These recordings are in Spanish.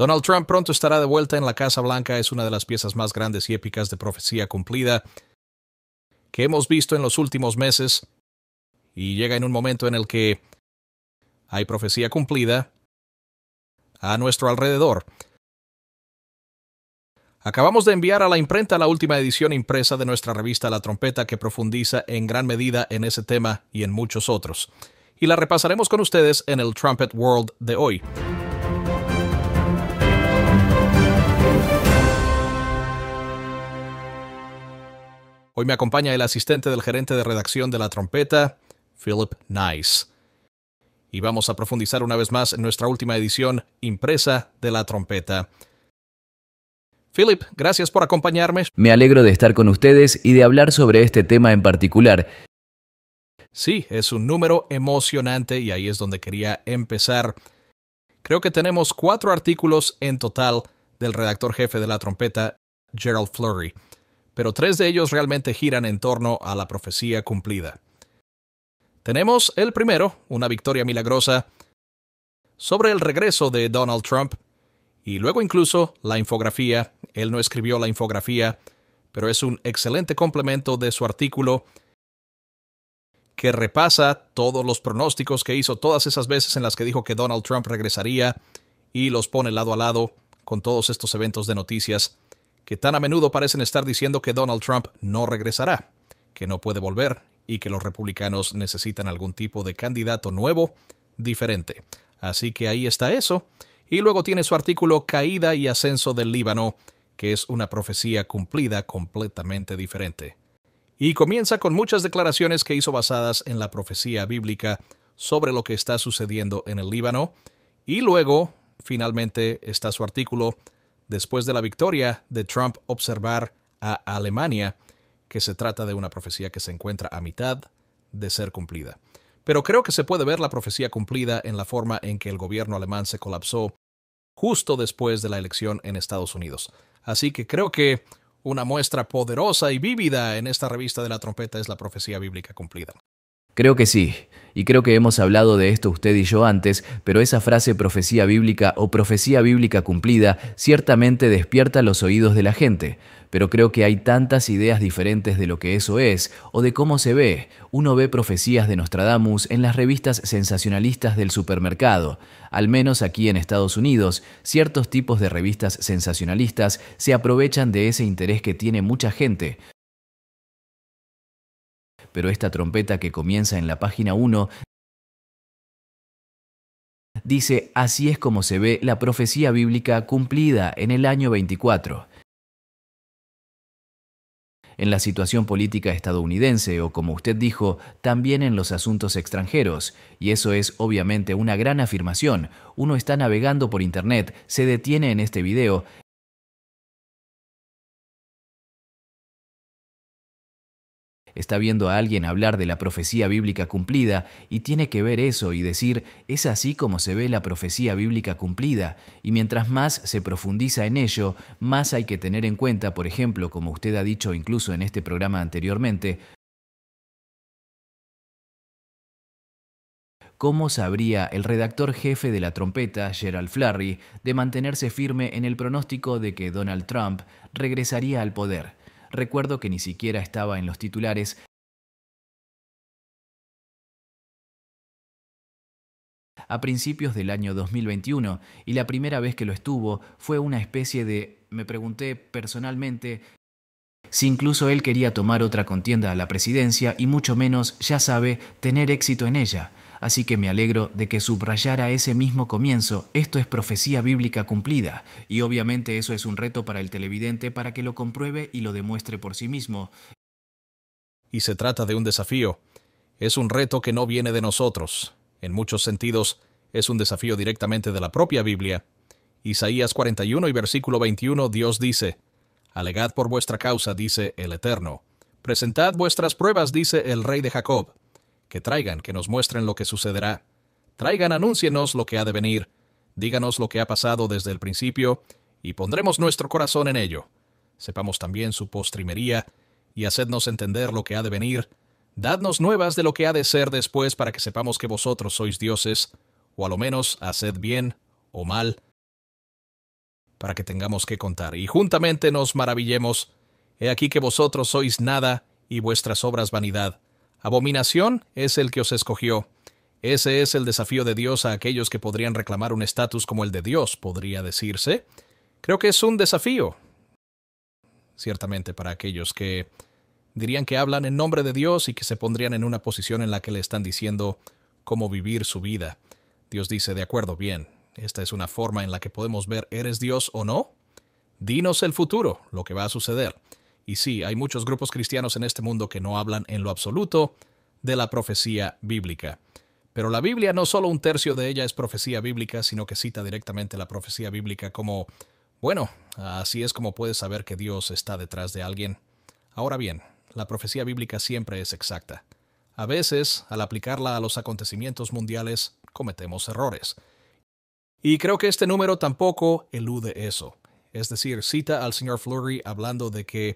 Donald Trump pronto estará de vuelta en la Casa Blanca. Es una de las piezas más grandes y épicas de profecía cumplida que hemos visto en los últimos meses, y llega en un momento en el que hay profecía cumplida a nuestro alrededor. Acabamos de enviar a la imprenta la última edición impresa de nuestra revista La Trompeta, que profundiza en gran medida en ese tema y en muchos otros, y la repasaremos con ustedes en el Trumpet World de hoy. Hoy me acompaña el asistente del gerente de redacción de La Trompeta, Philip Nice. Y vamos a profundizar una vez más en nuestra última edición impresa de La Trompeta. Philip, gracias por acompañarme. Me alegro de estar con ustedes y de hablar sobre este tema en particular. Sí, es un número emocionante y ahí es donde quería empezar. Creo que tenemos 4 artículos en total del redactor jefe de La Trompeta, Gerald Flurry, pero 3 de ellos realmente giran en torno a la profecía cumplida. Tenemos el primero, una victoria milagrosa, sobre el regreso de Donald Trump, y luego incluso la infografía. Él no escribió la infografía, pero es un excelente complemento de su artículo que repasa todos los pronósticos que hizo todas esas veces en las que dijo que Donald Trump regresaría, y los pone lado a lado con todos estos eventos de noticias que tan a menudo parecen estar diciendo que Donald Trump no regresará, que no puede volver y que los republicanos necesitan algún tipo de candidato nuevo, diferente. Así que ahí está eso. Y luego tiene su artículo Caída y ascenso del Líbano, que es una profecía cumplida completamente diferente. Y comienza con muchas declaraciones que hizo basadas en la profecía bíblica sobre lo que está sucediendo en el Líbano. Y luego, finalmente, está su artículo después de la victoria de Trump, observar a Alemania, que se trata de una profecía que se encuentra a mitad de ser cumplida. Pero creo que se puede ver la profecía cumplida en la forma en que el gobierno alemán se colapsó justo después de la elección en Estados Unidos. Así que creo que una muestra poderosa y vívida en esta revista de La Trompeta es la profecía bíblica cumplida. Creo que sí, y creo que hemos hablado de esto usted y yo antes, pero esa frase profecía bíblica o profecía bíblica cumplida ciertamente despierta los oídos de la gente, pero creo que hay tantas ideas diferentes de lo que eso es o de cómo se ve. Uno ve profecías de Nostradamus en las revistas sensacionalistas del supermercado. Al menos aquí en Estados Unidos, ciertos tipos de revistas sensacionalistas se aprovechan de ese interés que tiene mucha gente. Pero esta trompeta que comienza en la página 1 dice: así es como se ve la profecía bíblica cumplida en el año 24. En la situación política estadounidense, o como usted dijo, también en los asuntos extranjeros. Y eso es obviamente una gran afirmación. Uno está navegando por internet, se detiene en este video, está viendo a alguien hablar de la profecía bíblica cumplida y tiene que ver eso y decir: es así como se ve la profecía bíblica cumplida. Y mientras más se profundiza en ello, más hay que tener en cuenta, por ejemplo, como usted ha dicho incluso en este programa anteriormente, ¿cómo sabría el redactor jefe de La Trompeta, Gerald Flurry, de mantenerse firme en el pronóstico de que Donald Trump regresaría al poder? Recuerdo que ni siquiera estaba en los titulares a principios del año 2021, y la primera vez que lo estuvo fue una especie de... Me pregunté personalmente si incluso él quería tomar otra contienda a la presidencia y mucho menos, ya sabe, tener éxito en ella. Así que me alegro de que subrayara ese mismo comienzo: esto es profecía bíblica cumplida. Y obviamente eso es un reto para el televidente para que lo compruebe y lo demuestre por sí mismo. Y se trata de un desafío. Es un reto que no viene de nosotros. En muchos sentidos, es un desafío directamente de la propia Biblia. Isaías 41 y versículo 21, Dios dice: alegad por vuestra causa, dice el Eterno. Presentad vuestras pruebas, dice el Rey de Jacob. Que traigan, que nos muestren lo que sucederá. Traigan, anúncienos lo que ha de venir. Díganos lo que ha pasado desde el principio, y pondremos nuestro corazón en ello. Sepamos también su postrimería, y hacednos entender lo que ha de venir. Dadnos nuevas de lo que ha de ser después, para que sepamos que vosotros sois dioses, o a lo menos haced bien o mal. para que tengamos que contar. Y juntamente nos maravillemos. He aquí que vosotros sois nada, y vuestras obras vanidad. Abominación es el que os escogió. Ese es el desafío de Dios a aquellos que podrían reclamar un estatus como el de Dios, podría decirse. Creo que es un desafío, ciertamente, para aquellos que dirían que hablan en nombre de Dios y que se pondrían en una posición en la que le están diciendo cómo vivir su vida. Dios dice, de acuerdo, bien, esta es una forma en la que podemos ver, ¿eres Dios o no? Dinos el futuro, lo que va a suceder. Y sí, hay muchos grupos cristianos en este mundo que no hablan en lo absoluto de la profecía bíblica. Pero la Biblia, no solo un tercio de ella es profecía bíblica, sino que cita directamente la profecía bíblica como, bueno, así es como puedes saber que Dios está detrás de alguien. Ahora bien, la profecía bíblica siempre es exacta. A veces, al aplicarla a los acontecimientos mundiales, cometemos errores. Y creo que este número tampoco elude eso. Es decir, cita al señor Fleury hablando de que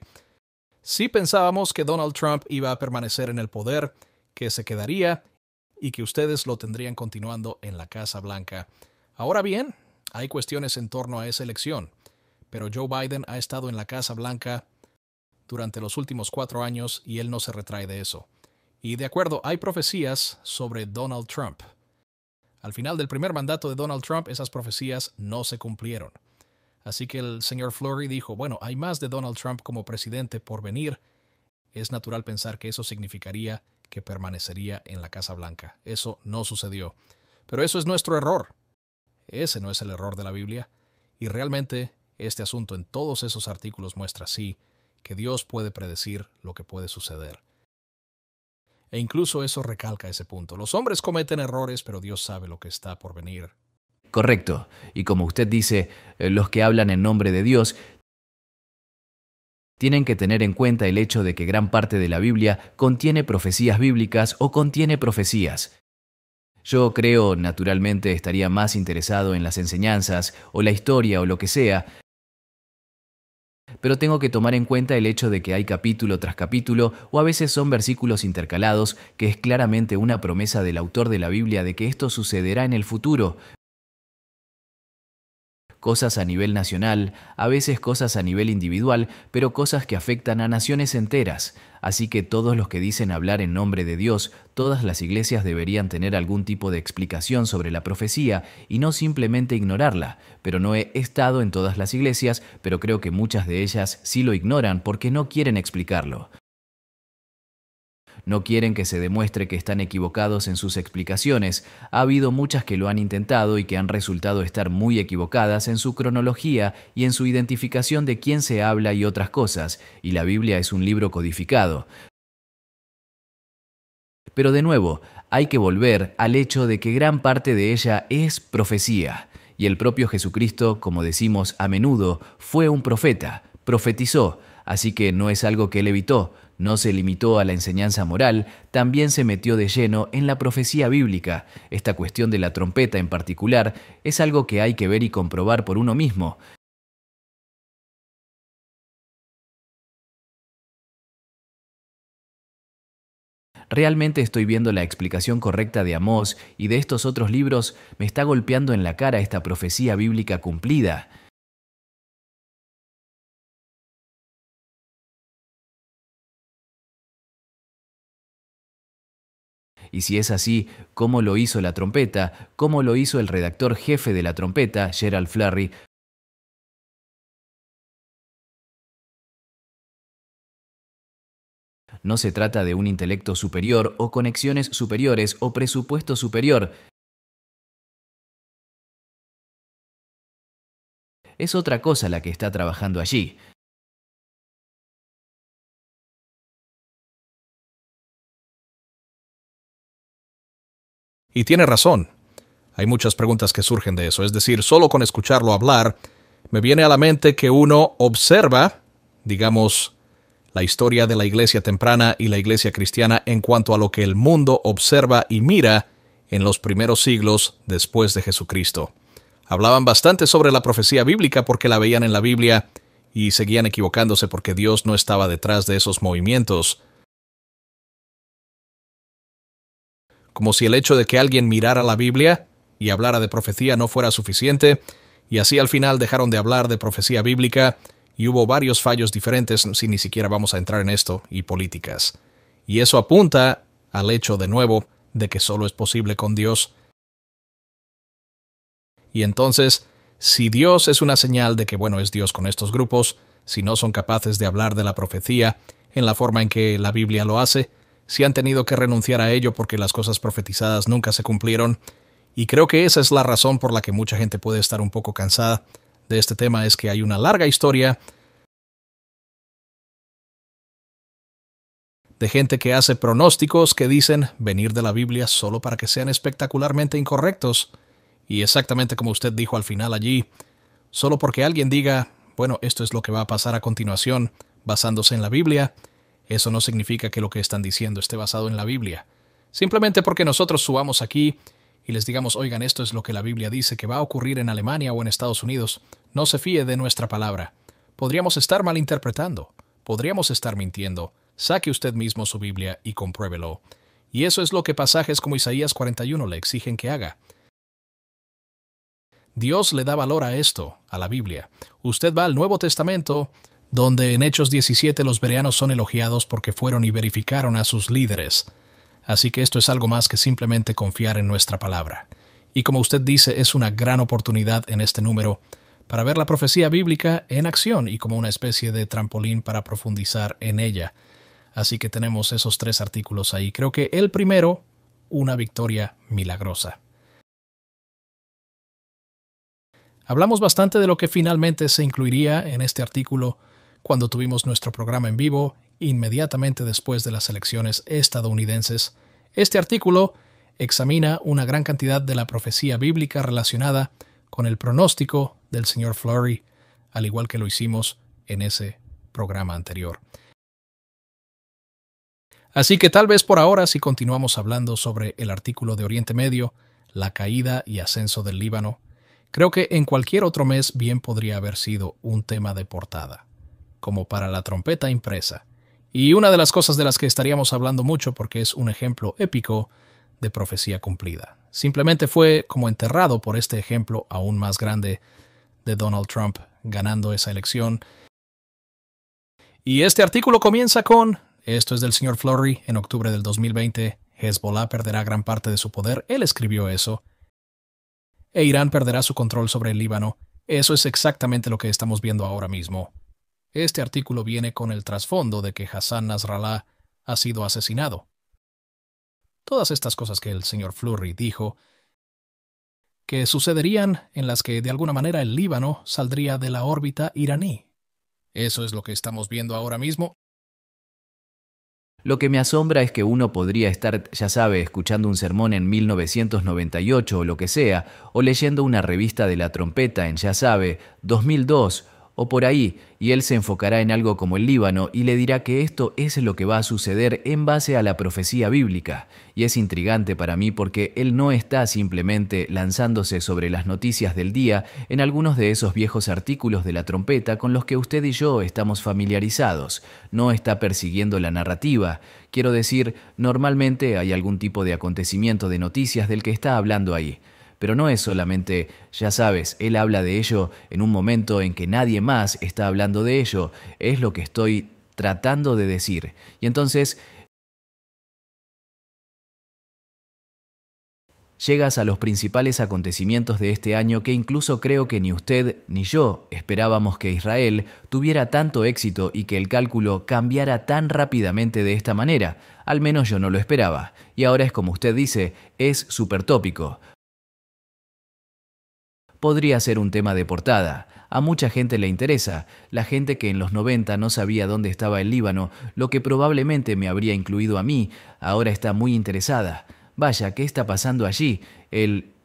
sí pensábamos que Donald Trump iba a permanecer en el poder, que se quedaría y que ustedes lo tendrían continuando en la Casa Blanca. Ahora bien, hay cuestiones en torno a esa elección, pero Joe Biden ha estado en la Casa Blanca durante los últimos 4 años y él no se retrae de eso. Y de acuerdo, hay profecías sobre Donald Trump. Al final del primer mandato de Donald Trump, esas profecías no se cumplieron. Así que el señor Fleury dijo, bueno, hay más de Donald Trump como presidente por venir. Es natural pensar que eso significaría que permanecería en la Casa Blanca. Eso no sucedió. Pero eso es nuestro error. Ese no es el error de la Biblia. Y realmente este asunto en todos esos artículos muestra sí que Dios puede predecir lo que puede suceder. E incluso eso recalca ese punto. Los hombres cometen errores, pero Dios sabe lo que está por venir. Correcto. Y como usted dice, los que hablan en nombre de Dios tienen que tener en cuenta el hecho de que gran parte de la Biblia contiene profecías bíblicas o contiene profecías. Yo creo, naturalmente, estaría más interesado en las enseñanzas o la historia o lo que sea, pero tengo que tomar en cuenta el hecho de que hay capítulo tras capítulo o a veces son versículos intercalados, que es claramente una promesa del autor de la Biblia de que esto sucederá en el futuro. Cosas a nivel nacional, a veces cosas a nivel individual, pero cosas que afectan a naciones enteras. Así que todos los que dicen hablar en nombre de Dios, todas las iglesias deberían tener algún tipo de explicación sobre la profecía y no simplemente ignorarla. Pero no he estado en todas las iglesias, pero creo que muchas de ellas sí lo ignoran porque no quieren explicarlo. No quieren que se demuestre que están equivocados en sus explicaciones. Ha habido muchas que lo han intentado y que han resultado estar muy equivocadas en su cronología y en su identificación de quién se habla y otras cosas, y la Biblia es un libro codificado. Pero de nuevo, hay que volver al hecho de que gran parte de ella es profecía, y el propio Jesucristo, como decimos a menudo, fue un profeta, profetizó, así que no es algo que él evitó. No se limitó a la enseñanza moral, también se metió de lleno en la profecía bíblica. Esta cuestión de la trompeta en particular es algo que hay que ver y comprobar por uno mismo. Realmente estoy viendo la explicación correcta de Amós y de estos otros libros. Me está golpeando en la cara esta profecía bíblica cumplida. Y si es así, ¿cómo lo hizo la trompeta? ¿Cómo lo hizo el redactor jefe de la trompeta, Gerald Fleury? No se trata de un intelecto superior o conexiones superiores o presupuesto superior. Es otra cosa la que está trabajando allí. Y tiene razón. Hay muchas preguntas que surgen de eso. Es decir, solo con escucharlo hablar, me viene a la mente que uno observa, digamos, la historia de la iglesia temprana y la iglesia cristiana en cuanto a lo que el mundo observa y mira en los primeros siglos después de Jesucristo. Hablaban bastante sobre la profecía bíblica porque la veían en la Biblia y seguían equivocándose porque Dios no estaba detrás de esos movimientos. Como si el hecho de que alguien mirara la Biblia y hablara de profecía no fuera suficiente, Y así al final dejaron de hablar de profecía bíblica y hubo varios fallos diferentes, si ni siquiera vamos a entrar en esto, y políticas. Y eso apunta al hecho, de nuevo, de que solo es posible con Dios. Y entonces, si Dios es una señal de que, bueno, es Dios con estos grupos, si no son capaces de hablar de la profecía en la forma en que la Biblia lo hace, si han tenido que renunciar a ello porque las cosas profetizadas nunca se cumplieron, y creo que esa es la razón por la que mucha gente puede estar un poco cansada de este tema, es que hay una larga historia de gente que hace pronósticos que dicen venir de la Biblia solo para que sean espectacularmente incorrectos. Y exactamente como usted dijo al final allí, solo porque alguien diga, bueno, esto es lo que va a pasar a continuación, basándose en la Biblia, eso no significa que lo que están diciendo esté basado en la Biblia. Simplemente porque nosotros subamos aquí y les digamos, oigan, esto es lo que la Biblia dice que va a ocurrir en Alemania o en Estados Unidos, no se fíe de nuestra palabra. Podríamos estar malinterpretando, podríamos estar mintiendo. Saque usted mismo su Biblia y compruébelo. Y eso es lo que pasajes como Isaías 41 le exigen que haga. Dios le da valor a esto, a la Biblia. Usted va al Nuevo Testamento, donde en Hechos 17 los bereanos son elogiados porque fueron y verificaron a sus líderes. Así que esto es algo más que simplemente confiar en nuestra palabra. Y como usted dice, es una gran oportunidad en este número para ver la profecía bíblica en acción y como una especie de trampolín para profundizar en ella. Así que tenemos esos 3 artículos ahí. Creo que el primero, una victoria milagrosa. Hablamos bastante de lo que finalmente se incluiría en este artículo cuando tuvimos nuestro programa en vivo, inmediatamente después de las elecciones estadounidenses. Este artículo examina una gran cantidad de la profecía bíblica relacionada con el pronóstico del señor Flurry, al igual que lo hicimos en ese programa anterior. Así que tal vez por ahora, si continuamos hablando sobre el artículo de Oriente Medio, la caída y ascenso del Líbano, creo que en cualquier otro mes bien podría haber sido un tema de portada, como para la trompeta impresa. Y una de las cosas de las que estaríamos hablando mucho porque es un ejemplo épico de profecía cumplida. Simplemente fue como enterrado por este ejemplo aún más grande de Donald Trump ganando esa elección. Y este artículo comienza con: esto es del señor Flurry, en octubre del 2020, Hezbollah perderá gran parte de su poder, él escribió eso, e Irán perderá su control sobre el Líbano. Eso es exactamente lo que estamos viendo ahora mismo. Este artículo viene con el trasfondo de que Hassan Nasrallah ha sido asesinado. Todas estas cosas que el señor Flurry dijo que sucederían en las que de alguna manera el Líbano saldría de la órbita iraní. Eso es lo que estamos viendo ahora mismo. Lo que me asombra es que uno podría estar, ya sabe, escuchando un sermón en 1998 o lo que sea, o leyendo una revista de la trompeta en, ya sabe, 2002 o por ahí, y él se enfocará en algo como el Líbano y le dirá que esto es lo que va a suceder en base a la profecía bíblica. Y es intrigante para mí porque él no está simplemente lanzándose sobre las noticias del día en algunos de esos viejos artículos de la trompeta con los que usted y yo estamos familiarizados. No está persiguiendo la narrativa. Quiero decir, normalmente hay algún tipo de acontecimiento de noticias del que está hablando ahí. Pero no es solamente, ya sabes, él habla de ello en un momento en que nadie más está hablando de ello. Es lo que estoy tratando de decir. Y entonces llegas a los principales acontecimientos de este año que incluso creo que ni usted ni yo esperábamos que Israel tuviera tanto éxito y que el cálculo cambiara tan rápidamente de esta manera. Al menos yo no lo esperaba. Y ahora es como usted dice, es súper tópico. Podría ser un tema de portada. A mucha gente le interesa. La gente que en los 90 no sabía dónde estaba el Líbano, lo que probablemente me habría incluido a mí, ahora está muy interesada. Vaya, ¿qué está pasando allí?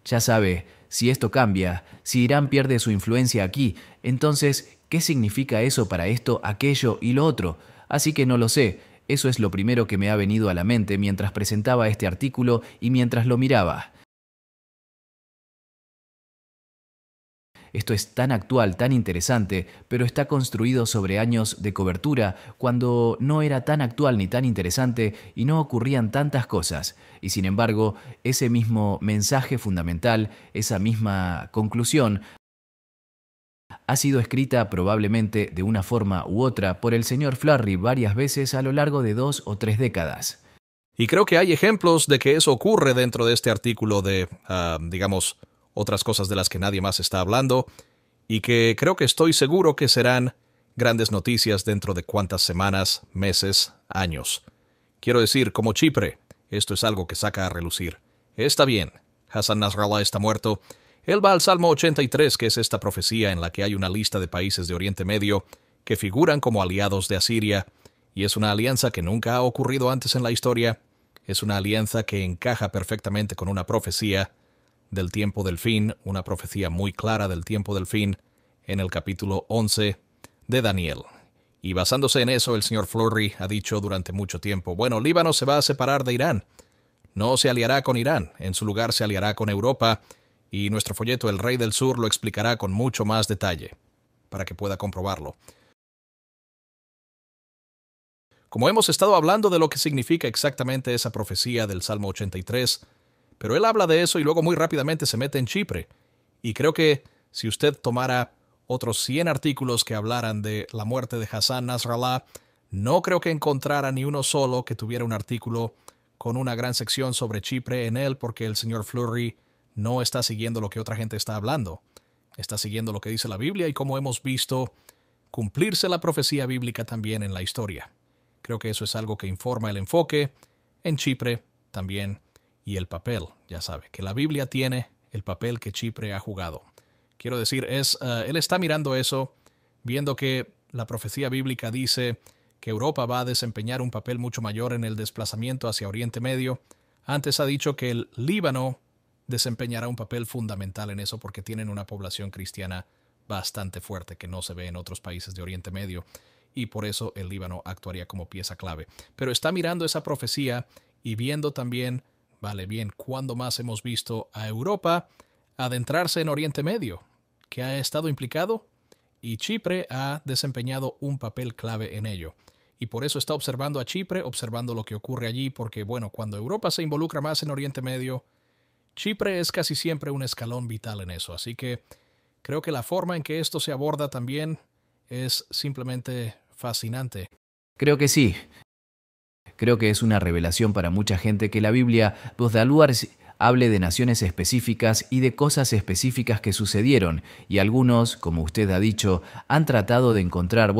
Ya sabe, si esto cambia, si Irán pierde su influencia aquí, entonces, ¿qué significa eso para esto, aquello y lo otro? Así que no lo sé. Eso es lo primero que me ha venido a la mente mientras presentaba este artículo y mientras lo miraba. Esto es tan actual, tan interesante, pero está construido sobre años de cobertura cuando no era tan actual ni tan interesante y no ocurrían tantas cosas. Y sin embargo, ese mismo mensaje fundamental, esa misma conclusión, ha sido escrita probablemente de una forma u otra por el señor Flurry varias veces a lo largo de 2 o 3 décadas. Y creo que hay ejemplos de que eso ocurre dentro de este artículo de, digamos, otras cosas de las que nadie más está hablando, y que creo que estoy seguro que serán grandes noticias dentro de cuántas semanas, meses, años. Quiero decir, como Chipre, esto es algo que saca a relucir. Está bien, Hassan Nasrallah está muerto. Él va al Salmo 83, que es esta profecía en la que hay una lista de países de Oriente Medio que figuran como aliados de Asiria, y es una alianza que nunca ha ocurrido antes en la historia. Es una alianza que encaja perfectamente con una profecía del tiempo del fin, una profecía muy clara del tiempo del fin, en el capítulo 11 de Daniel. Y basándose en eso, el señor Flurry ha dicho durante mucho tiempo, bueno, Líbano se va a separar de Irán. No se aliará con Irán, en su lugar se aliará con Europa, y nuestro folleto El Rey del Sur lo explicará con mucho más detalle, para que pueda comprobarlo. Como hemos estado hablando de lo que significa exactamente esa profecía del Salmo 83, pero él habla de eso y luego muy rápidamente se mete en Chipre. Y creo que si usted tomara otros 100 artículos que hablaran de la muerte de Hassan Nasrallah, no creo que encontrara ni uno solo que tuviera un artículo con una gran sección sobre Chipre en él, porque el señor Flurry no está siguiendo lo que otra gente está hablando. Está siguiendo lo que dice la Biblia y como hemos visto cumplirse la profecía bíblica también en la historia. Creo que eso es algo que informa el enfoque en Chipre también y el papel, ya sabe, que la Biblia tiene el papel que Chipre ha jugado. Quiero decir, él está mirando eso, viendo que la profecía bíblica dice que Europa va a desempeñar un papel mucho mayor en el desplazamiento hacia Oriente Medio. Antes ha dicho que el Líbano desempeñará un papel fundamental en eso porque tienen una población cristiana bastante fuerte que no se ve en otros países de Oriente Medio. Y por eso el Líbano actuaría como pieza clave. Pero está mirando esa profecía y viendo también, vale bien, cuándo más hemos visto a Europa adentrarse en Oriente Medio, que ha estado implicado, y Chipre ha desempeñado un papel clave en ello. Y por eso está observando a Chipre, observando lo que ocurre allí, porque bueno, cuando Europa se involucra más en Oriente Medio, Chipre es casi siempre un escalón vital en eso. Así que creo que la forma en que esto se aborda también es simplemente fascinante. Creo que sí. Creo que es una revelación para mucha gente que la Biblia, hable de naciones específicas y de cosas específicas que sucedieron, y algunos, como usted ha dicho, han tratado de encontrar,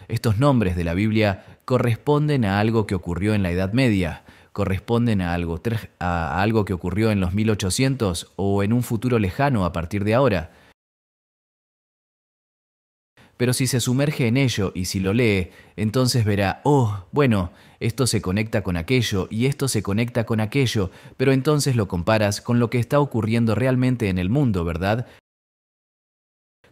estos nombres de la Biblia corresponden a algo que ocurrió en la Edad Media, corresponden a algo que ocurrió en los 1800 o en un futuro lejano a partir de ahora. Pero si se sumerge en ello y si lo lee, entonces verá, esto se conecta con aquello y esto se conecta con aquello, pero entonces lo comparas con lo que está ocurriendo realmente en el mundo, ¿verdad?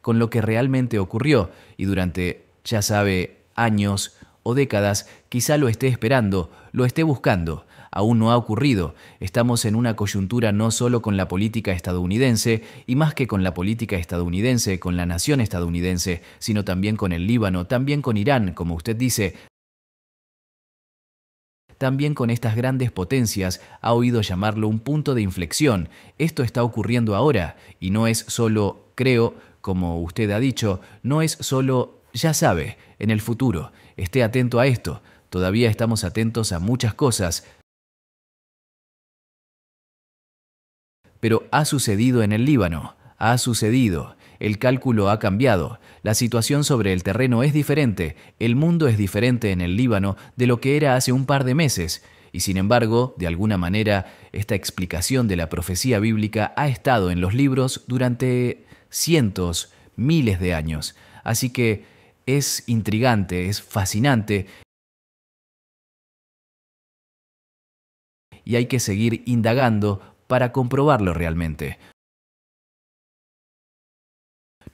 Con lo que realmente ocurrió y durante, ya sabe, años o décadas, quizá lo esté esperando, lo esté buscando. Aún no ha ocurrido. Estamos en una coyuntura no solo con la política estadounidense, y más que con la política estadounidense, con la nación estadounidense, sino también con el Líbano, también con Irán, como usted dice. También con estas grandes potencias, ha oído llamarlo un punto de inflexión. Esto está ocurriendo ahora, y no es solo, creo, como usted ha dicho, no es solo, ya sabe, en el futuro. Esté atento a esto. Todavía estamos atentos a muchas cosas. Pero ha sucedido en el Líbano, ha sucedido, el cálculo ha cambiado, la situación sobre el terreno es diferente, el mundo es diferente en el Líbano de lo que era hace un par de meses, y sin embargo, de alguna manera, esta explicación de la profecía bíblica ha estado en los libros durante cientos, miles de años, así que es intrigante, es fascinante, y hay que seguir indagando para comprobarlo realmente.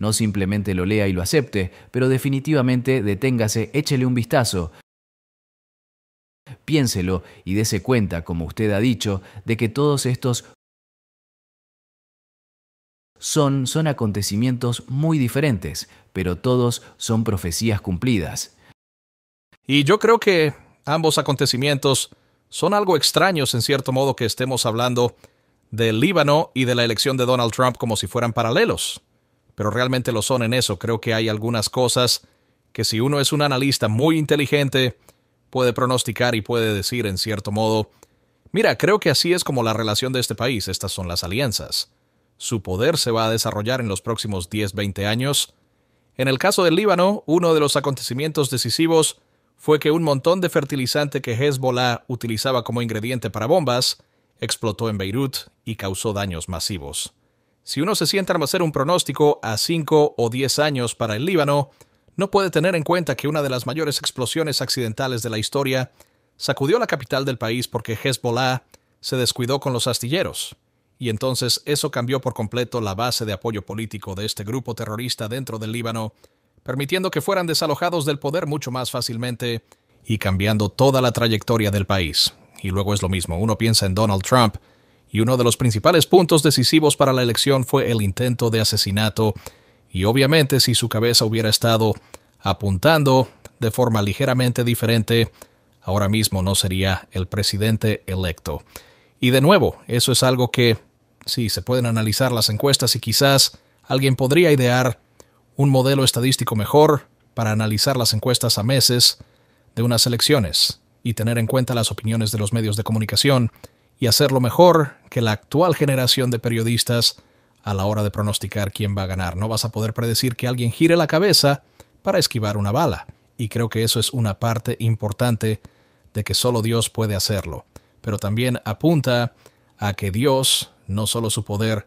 No simplemente lo lea y lo acepte, pero definitivamente deténgase, échele un vistazo. Piénselo y dése cuenta, como usted ha dicho, de que todos estos son acontecimientos muy diferentes, pero todos son profecías cumplidas. Y yo creo que ambos acontecimientos son algo extraños en cierto modo que estemos hablando del Líbano y de la elección de Donald Trump como si fueran paralelos. pero realmente lo son en eso. Creo que hay algunas cosas que si uno es un analista muy inteligente, puede pronosticar y puede decir en cierto modo, mira, creo que así es como la relación de este país, estas son las alianzas. Su poder se va a desarrollar en los próximos 10-20 años. En el caso del Líbano, uno de los acontecimientos decisivos fue que un montón de fertilizante que Hezbollah utilizaba como ingrediente para bombas explotó en Beirut y causó daños masivos. Si uno se sienta a hacer un pronóstico a 5 o 10 años para el Líbano, no puede tener en cuenta que una de las mayores explosiones accidentales de la historia sacudió la capital del país porque Hezbollah se descuidó con los astilleros. Y entonces eso cambió por completo la base de apoyo político de este grupo terrorista dentro del Líbano, permitiendo que fueran desalojados del poder mucho más fácilmente y cambiando toda la trayectoria del país. Y luego es lo mismo, uno piensa en Donald Trump, y uno de los principales puntos decisivos para la elección fue el intento de asesinato, y obviamente si su cabeza hubiera estado apuntando de forma ligeramente diferente, ahora mismo no sería el presidente electo. Y de nuevo, eso es algo que, sí, se pueden analizar las encuestas y quizás alguien podría idear un modelo estadístico mejor para analizar las encuestas a meses de unas elecciones y tener en cuenta las opiniones de los medios de comunicación y hacerlo mejor que la actual generación de periodistas a la hora de pronosticar quién va a ganar. No vas a poder predecir que alguien gire la cabeza para esquivar una bala. Y creo que eso es una parte importante de que solo Dios puede hacerlo. Pero también apunta a que Dios, no solo su poder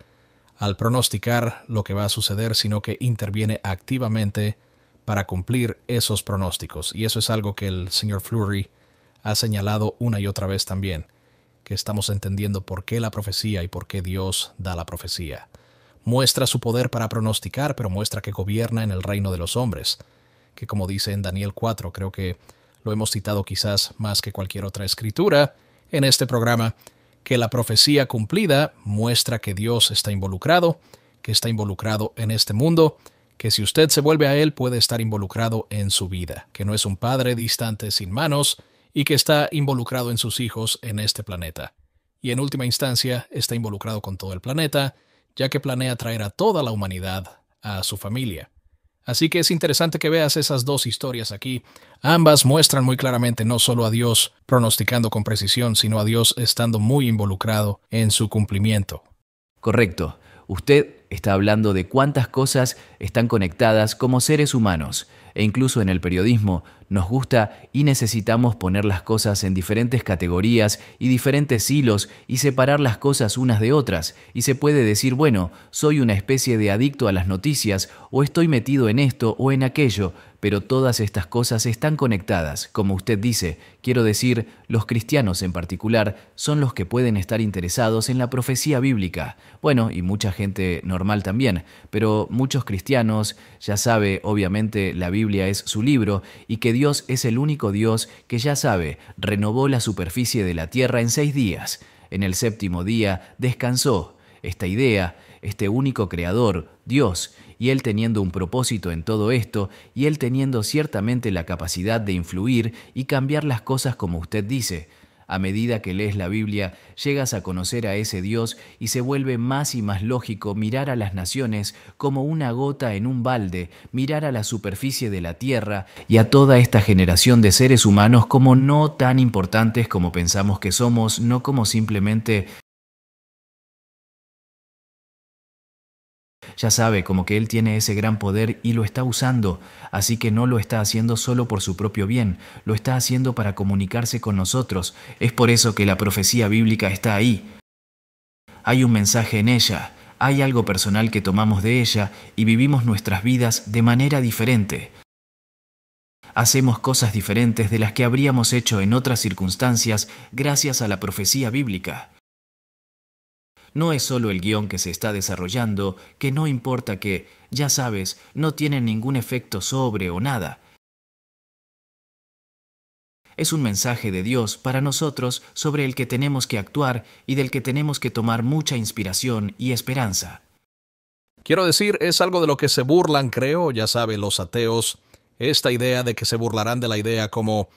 al pronosticar lo que va a suceder, sino que interviene activamente para cumplir esos pronósticos. Y eso es algo que el señor Fleury ha señalado una y otra vez también, que estamos entendiendo por qué la profecía y por qué Dios da la profecía. Muestra su poder para pronosticar, pero muestra que gobierna en el reino de los hombres, que como dice en Daniel 4, creo que lo hemos citado quizás más que cualquier otra escritura en este programa, que la profecía cumplida muestra que Dios está involucrado, que está involucrado en este mundo, que si usted se vuelve a Él puede estar involucrado en su vida, que no es un padre distante sin manos y que está involucrado en sus hijos en este planeta. Y en última instancia está involucrado con todo el planeta, ya que planea traer a toda la humanidad a su familia. Así que es interesante que veas esas dos historias aquí. Ambas muestran muy claramente no solo a Dios pronosticando con precisión, sino a Dios estando muy involucrado en su cumplimiento. Correcto. Usted está hablando de cuántas cosas están conectadas como seres humanos. E incluso en el periodismo nos gusta y necesitamos poner las cosas en diferentes categorías y diferentes hilos y separar las cosas unas de otras. Y se puede decir, bueno, soy una especie de adicto a las noticias o estoy metido en esto o en aquello, pero todas estas cosas están conectadas. Como usted dice, quiero decir, los cristianos en particular son los que pueden estar interesados en la profecía bíblica. Bueno, y mucha gente normal también, pero muchos cristianos, ya sabe, obviamente la Biblia es su libro y que Dios es el único Dios que ya sabe, renovó la superficie de la tierra en 6 días. En el 7º día descansó. Esta idea, este único creador, Dios, y Él teniendo un propósito en todo esto, y Él teniendo ciertamente la capacidad de influir y cambiar las cosas como usted dice. A medida que lees la Biblia, llegas a conocer a ese Dios y se vuelve más y más lógico mirar a las naciones como una gota en un balde, mirar a la superficie de la tierra y a toda esta generación de seres humanos como no tan importantes como pensamos que somos, no como simplemente... Ya sabe, como que Él tiene ese gran poder y lo está usando, así que no lo está haciendo solo por su propio bien, lo está haciendo para comunicarse con nosotros. Es por eso que la profecía bíblica está ahí. Hay un mensaje en ella, hay algo personal que tomamos de ella y vivimos nuestras vidas de manera diferente. Hacemos cosas diferentes de las que habríamos hecho en otras circunstancias gracias a la profecía bíblica. No es solo el guión que se está desarrollando, que no importa que, ya sabes, no tiene ningún efecto sobre o nada. Es un mensaje de Dios para nosotros sobre el que tenemos que actuar y del que tenemos que tomar mucha inspiración y esperanza. Quiero decir, es algo de lo que se burlan, creo, ya sabe, los ateos, esta idea de que se burlarán de la idea como,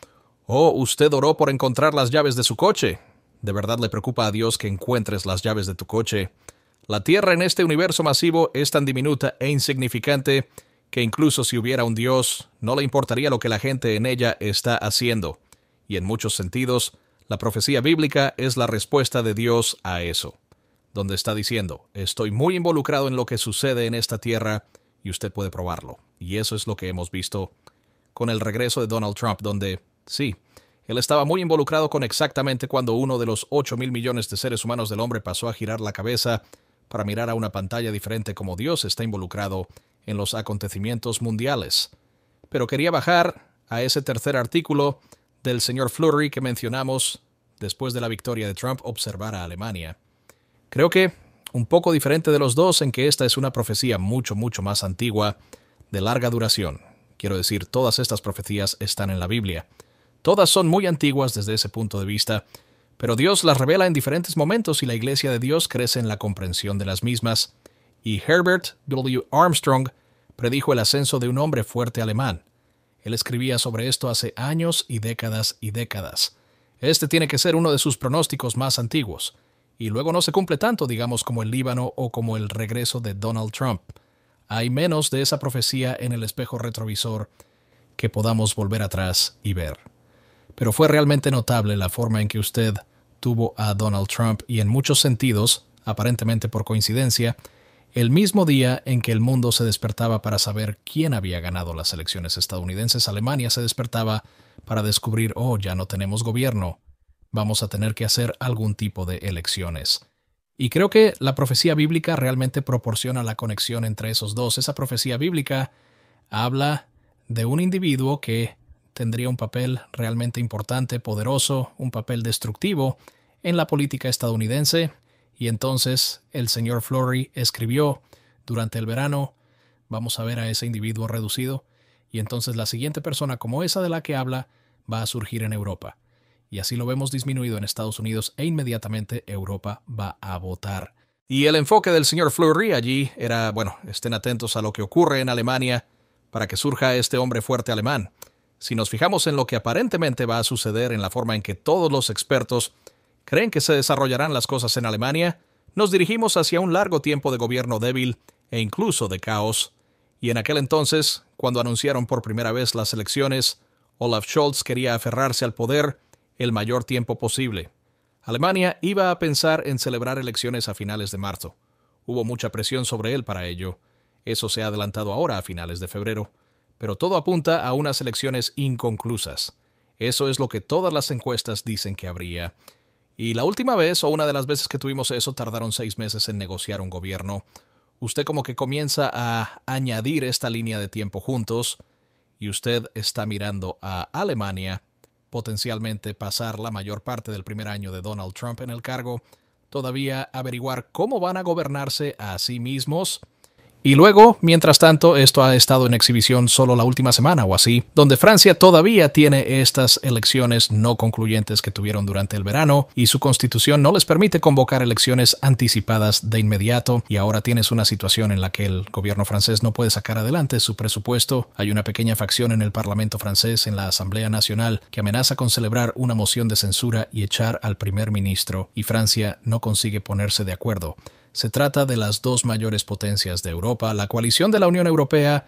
oh, usted oró por encontrar las llaves de su coche. ¿De verdad le preocupa a Dios que encuentres las llaves de tu coche? La Tierra en este universo masivo es tan diminuta e insignificante que incluso si hubiera un Dios, no le importaría lo que la gente en ella está haciendo. Y en muchos sentidos, la profecía bíblica es la respuesta de Dios a eso, donde está diciendo, estoy muy involucrado en lo que sucede en esta tierra y usted puede probarlo. Y eso es lo que hemos visto con el regreso de Donald Trump, donde, sí, él estaba muy involucrado con exactamente cuando uno de los 8,000 millones de seres humanos del hombre pasó a girar la cabeza para mirar a una pantalla diferente como Dios está involucrado en los acontecimientos mundiales. Pero quería bajar a ese tercer artículo del señor Fleury que mencionamos después de la victoria de Trump, observar a Alemania. Creo que un poco diferente de los dos en que esta es una profecía mucho más antigua, de larga duración. Quiero decir, todas estas profecías están en la Biblia. Todas son muy antiguas desde ese punto de vista, pero Dios las revela en diferentes momentos y la Iglesia de Dios crece en la comprensión de las mismas. Y Herbert W. Armstrong predijo el ascenso de un hombre fuerte alemán. Él escribía sobre esto hace años y décadas y décadas. Este tiene que ser uno de sus pronósticos más antiguos. Y luego no se cumple tanto, digamos, como el Líbano o como el regreso de Donald Trump. Hay menos de esa profecía en el espejo retrovisor que podamos volver atrás y ver. Pero fue realmente notable la forma en que usted tuvo a Donald Trump y en muchos sentidos, aparentemente por coincidencia, el mismo día en que el mundo se despertaba para saber quién había ganado las elecciones estadounidenses, Alemania se despertaba para descubrir, ya no tenemos gobierno, vamos a tener que hacer algún tipo de elecciones. Y creo que la profecía bíblica realmente proporciona la conexión entre esos dos. Esa profecía bíblica habla de un individuo que tendría un papel realmente importante, poderoso, un papel destructivo en la política estadounidense. Y entonces el señor Fleury escribió durante el verano, vamos a ver a ese individuo reducido, y entonces la siguiente persona como esa de la que habla va a surgir en Europa. Y así lo vemos disminuido en Estados Unidos e inmediatamente Europa va a votar. Y el enfoque del señor Fleury allí era, estén atentos a lo que ocurre en Alemania para que surja este hombre fuerte alemán. Si nos fijamos en lo que aparentemente va a suceder en la forma en que todos los expertos creen que se desarrollarán las cosas en Alemania, nos dirigimos hacia un largo tiempo de gobierno débil e incluso de caos. Y en aquel entonces, cuando anunciaron por primera vez las elecciones, Olaf Scholz quería aferrarse al poder el mayor tiempo posible. Alemania iba a pensar en celebrar elecciones a finales de marzo. Hubo mucha presión sobre él para ello. Eso se ha adelantado ahora a finales de febrero. Pero todo apunta a unas elecciones inconclusas. Eso es lo que todas las encuestas dicen que habría. Y la última vez, o una de las veces que tuvimos eso, tardaron 6 meses en negociar un gobierno. Usted como que comienza a añadir esta línea de tiempo juntos, y usted está mirando a Alemania potencialmente pasar la mayor parte del primer año de Donald Trump en el cargo, todavía averiguar cómo van a gobernarse a sí mismos. Y luego, mientras tanto, esto ha estado en exhibición solo la última semana o así, donde Francia todavía tiene estas elecciones no concluyentes que tuvieron durante el verano y su constitución no les permite convocar elecciones anticipadas de inmediato, y ahora tienes una situación en la que el gobierno francés no puede sacar adelante su presupuesto. Hay una pequeña facción en el Parlamento francés, en la Asamblea Nacional, que amenaza con celebrar una moción de censura y echar al primer ministro, y Francia no consigue ponerse de acuerdo. Se trata de las dos mayores potencias de Europa. La coalición de la Unión Europea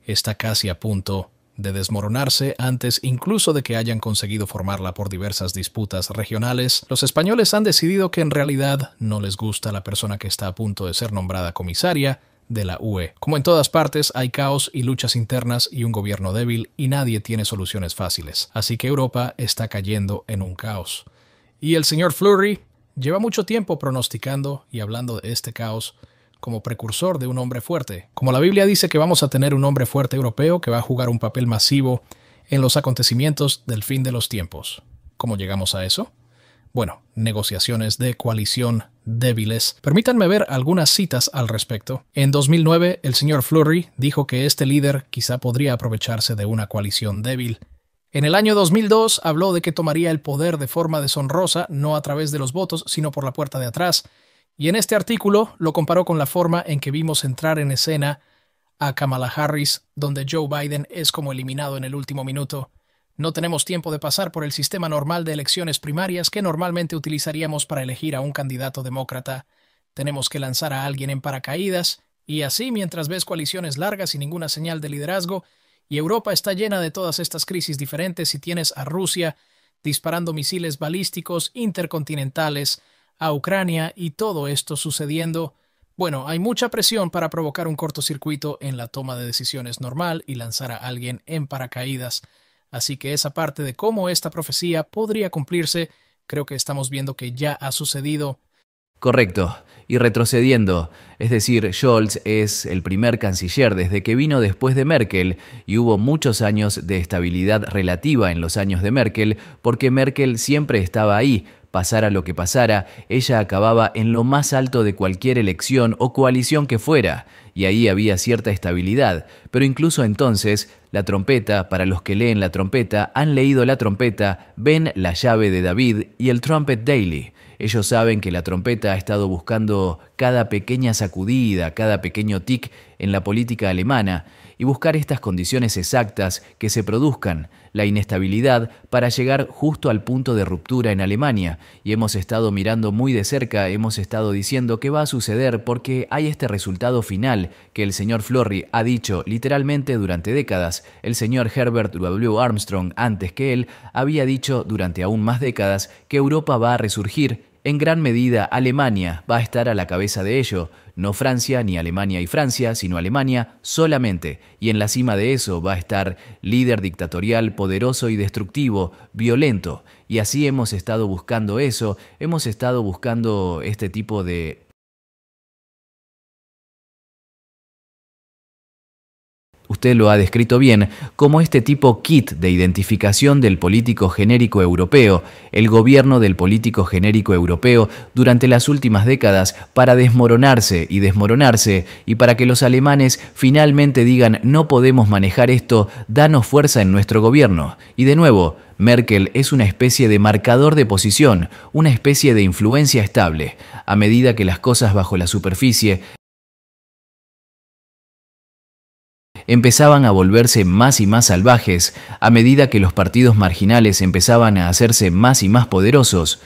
está casi a punto de desmoronarse antes incluso de que hayan conseguido formarla por diversas disputas regionales. Los españoles han decidido que en realidad no les gusta la persona que está a punto de ser nombrada comisaria de la UE. Como en todas partes, hay caos y luchas internas y un gobierno débil y nadie tiene soluciones fáciles. Así que Europa está cayendo en un caos. Y el señor Fleury lleva mucho tiempo pronosticando y hablando de este caos como precursor de un hombre fuerte. Como la Biblia dice que vamos a tener un hombre fuerte europeo que va a jugar un papel masivo en los acontecimientos del fin de los tiempos. ¿Cómo llegamos a eso? Bueno, negociaciones de coalición débiles. Permítanme ver algunas citas al respecto. En 2009, el señor Fleury dijo que este líder quizá podría aprovecharse de una coalición débil. En el año 2002 habló de que tomaría el poder de forma deshonrosa, no a través de los votos, sino por la puerta de atrás. Y en este artículo lo comparó con la forma en que vimos entrar en escena a Kamala Harris, donde Joe Biden es como eliminado en el último minuto. No tenemos tiempo de pasar por el sistema normal de elecciones primarias que normalmente utilizaríamos para elegir a un candidato demócrata. tenemos que lanzar a alguien en paracaídas, y así mientras ves coaliciones largas y ninguna señal de liderazgo, y Europa está llena de todas estas crisis diferentes y tienes a Rusia disparando misiles balísticos intercontinentales a Ucrania y todo esto sucediendo. Bueno, hay mucha presión para provocar un cortocircuito en la toma de decisiones normal y lanzar a alguien en paracaídas. Así que esa parte de cómo esta profecía podría cumplirse, creo que estamos viendo que ya ha sucedido. Correcto. Y retrocediendo, es decir, Scholz es el primer canciller desde que vino después de Merkel y hubo muchos años de estabilidad relativa en los años de Merkel porque Merkel siempre estaba ahí. Pasara lo que pasara, ella acababa en lo más alto de cualquier elección o coalición que fuera, y ahí había cierta estabilidad. Pero incluso entonces, la trompeta, para los que leen la trompeta, han leído la trompeta, ven La llave de David y el Trumpet Daily. Ellos saben que la trompeta ha estado buscando cada pequeña sacudida, cada pequeño tic en la política alemana y buscar estas condiciones exactas que se produzcan, la inestabilidad, para llegar justo al punto de ruptura en Alemania. Y hemos estado mirando muy de cerca, hemos estado diciendo qué va a suceder porque hay este resultado final que el señor Florey ha dicho literalmente durante décadas. El señor Herbert W. Armstrong, antes que él, había dicho durante aún más décadas que Europa va a resurgir. En gran medida, Alemania va a estar a la cabeza de ello, no Francia ni Alemania y Francia, sino Alemania solamente. Y en la cima de eso va a estar líder dictatorial, poderoso y destructivo, violento. Y así hemos estado buscando eso, hemos estado buscando este tipo de... Usted lo ha descrito bien como este tipo kit de identificación del político genérico europeo, el gobierno del político genérico europeo durante las últimas décadas para desmoronarse y para que los alemanes finalmente digan no podemos manejar esto, danos fuerza en nuestro gobierno. Y de nuevo, Merkel es una especie de marcador de posición, una especie de influencia estable. A medida que las cosas bajo la superficie empezaban a volverse más y más salvajes, a medida que los partidos marginales empezaban a hacerse más y más poderosos,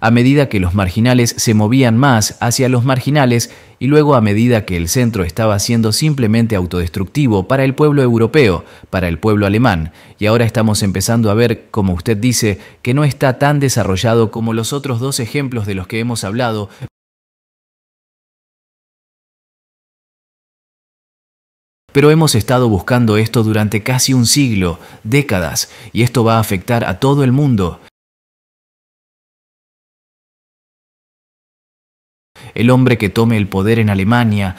a medida que los marginales se movían más hacia los marginales y luego a medida que el centro estaba siendo simplemente autodestructivo para el pueblo europeo, para el pueblo alemán. Y ahora estamos empezando a ver, como usted dice, que no está tan desarrollado como los otros dos ejemplos de los que hemos hablado. Pero hemos estado buscando esto durante casi un siglo, décadas, y esto va a afectar a todo el mundo. El hombre que tome el poder en Alemania,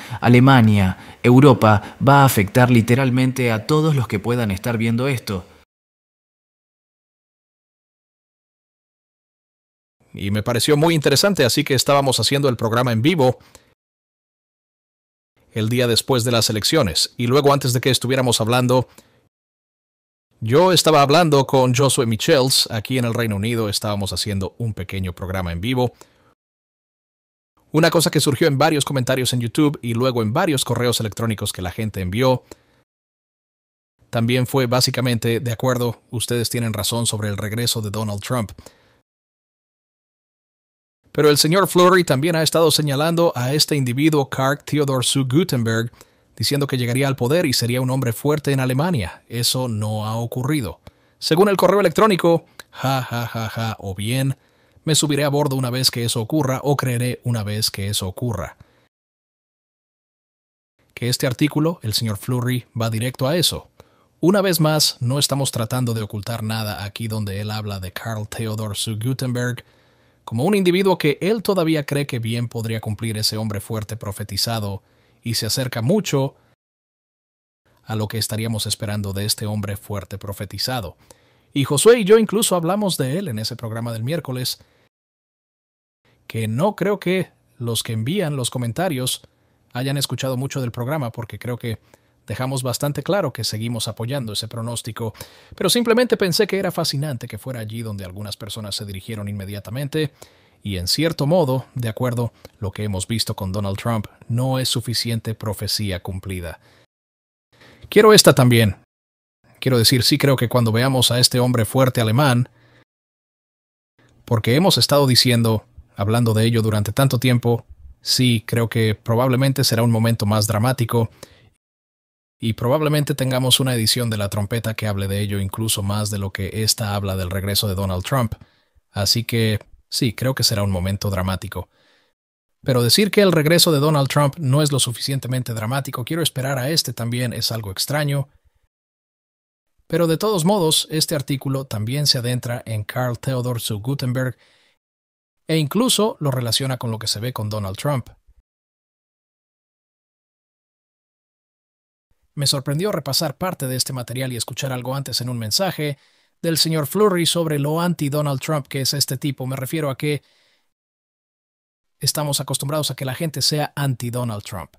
Europa, va a afectar literalmente a todos los que puedan estar viendo esto. Y me pareció muy interesante, así que estábamos haciendo el programa en vivo el día después de las elecciones. Y luego, antes de que estuviéramos hablando, yo estaba hablando con Josué Michels. Aquí en el Reino Unido estábamos haciendo un pequeño programa en vivo. Una cosa que surgió en varios comentarios en YouTube y luego en varios correos electrónicos que la gente envió, también fue básicamente, de acuerdo, ustedes tienen razón sobre el regreso de Donald Trump. Pero el señor Florey también ha estado señalando a este individuo, Karl Theodor zu Guttenberg, diciendo que llegaría al poder y sería un hombre fuerte en Alemania. Eso no ha ocurrido. Según el correo electrónico, o bien, me subiré a bordo una vez que eso ocurra o creeré una vez que eso ocurra. Que este artículo, el señor Florey, va directo a eso. Una vez más, no estamos tratando de ocultar nada aquí donde él habla de Karl Theodor zu Guttenberg como un individuo que él todavía cree que bien podría cumplir ese hombre fuerte profetizado y se acerca mucho a lo que estaríamos esperando de este hombre fuerte profetizado. Y Josué y yo incluso hablamos de él en ese programa del miércoles, que no creo que los que envían los comentarios hayan escuchado mucho del programa, porque creo que dejamos bastante claro que seguimos apoyando ese pronóstico, pero simplemente pensé que era fascinante que fuera allí donde algunas personas se dirigieron inmediatamente, y en cierto modo, de acuerdo, lo que hemos visto con Donald Trump no es suficiente profecía cumplida. Quiero esta también. Quiero decir, sí creo que cuando veamos a este hombre fuerte alemán, porque hemos estado diciendo, hablando de ello durante tanto tiempo, sí, creo que probablemente será un momento más dramático y probablemente tengamos una edición de La Trompeta que hable de ello incluso más de lo que ésta habla del regreso de Donald Trump. Así que sí, creo que será un momento dramático. Pero decir que el regreso de Donald Trump no es lo suficientemente dramático, quiero esperar a este también, es algo extraño. Pero de todos modos, este artículo también se adentra en Karl Theodor zu Guttenberg e incluso lo relaciona con lo que se ve con Donald Trump. Me sorprendió repasar parte de este material y escuchar algo antes en un mensaje del señor Flurry sobre lo anti-Donald Trump que es este tipo. Me refiero a que estamos acostumbrados a que la gente sea anti-Donald Trump.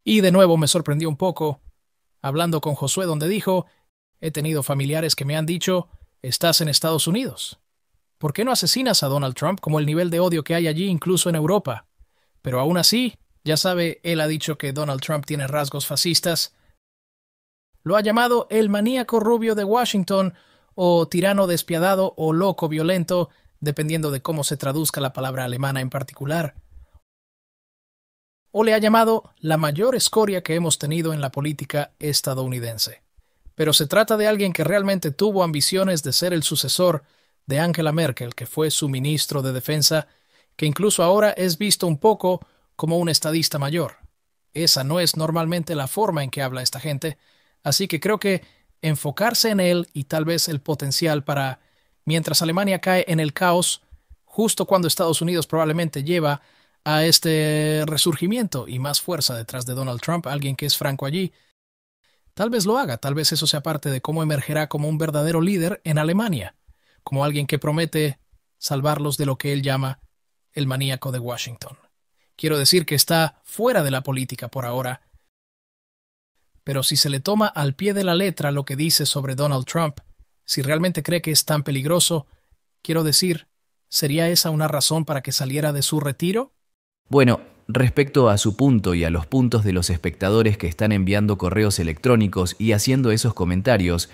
Y de nuevo me sorprendió un poco hablando con Josué donde dijo, he tenido familiares que me han dicho, estás en Estados Unidos. ¿Por qué no asesinas a Donald Trump como el nivel de odio que hay allí incluso en Europa? Pero aún así, ya sabe, él ha dicho que Donald Trump tiene rasgos fascistas. Lo ha llamado el maníaco rubio de Washington, o tirano despiadado o loco violento, dependiendo de cómo se traduzca la palabra alemana en particular. O le ha llamado la mayor escoria que hemos tenido en la política estadounidense. Pero se trata de alguien que realmente tuvo ambiciones de ser el sucesor de Angela Merkel, que fue su ministro de Defensa, que incluso ahora es visto un poco como un estadista mayor. Esa no es normalmente la forma en que habla esta gente, así que creo que enfocarse en él y tal vez el potencial para, mientras Alemania cae en el caos, justo cuando Estados Unidos probablemente lleva a este resurgimiento y más fuerza detrás de Donald Trump, alguien que es franco allí, tal vez lo haga, tal vez eso sea parte de cómo emergerá como un verdadero líder en Alemania, como alguien que promete salvarlos de lo que él llama el maníaco de Washington. Quiero decir que está fuera de la política por ahora, pero si se le toma al pie de la letra lo que dice sobre Donald Trump, si realmente cree que es tan peligroso, quiero decir, ¿sería esa una razón para que saliera de su retiro? Bueno, respecto a su punto y a los puntos de los espectadores que están enviando correos electrónicos y haciendo esos comentarios,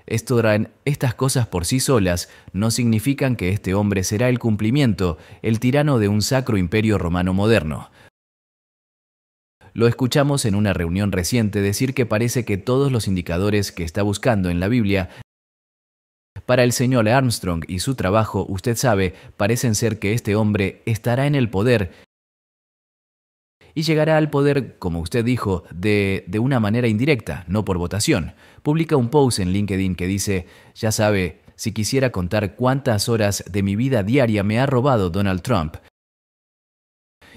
estas cosas por sí solas no significan que este hombre será el cumplimiento, el tirano de un sacro imperio romano moderno. Lo escuchamos en una reunión reciente decir que parece que todos los indicadores que está buscando en la Biblia para el señor Armstrong y su trabajo, usted sabe, parecen ser que este hombre estará en el poder y llegará al poder, como usted dijo, de una manera indirecta, no por votación. Publica un post en LinkedIn que dice, ya sabe, si quisiera contar cuántas horas de mi vida diaria me ha robado Donald Trump,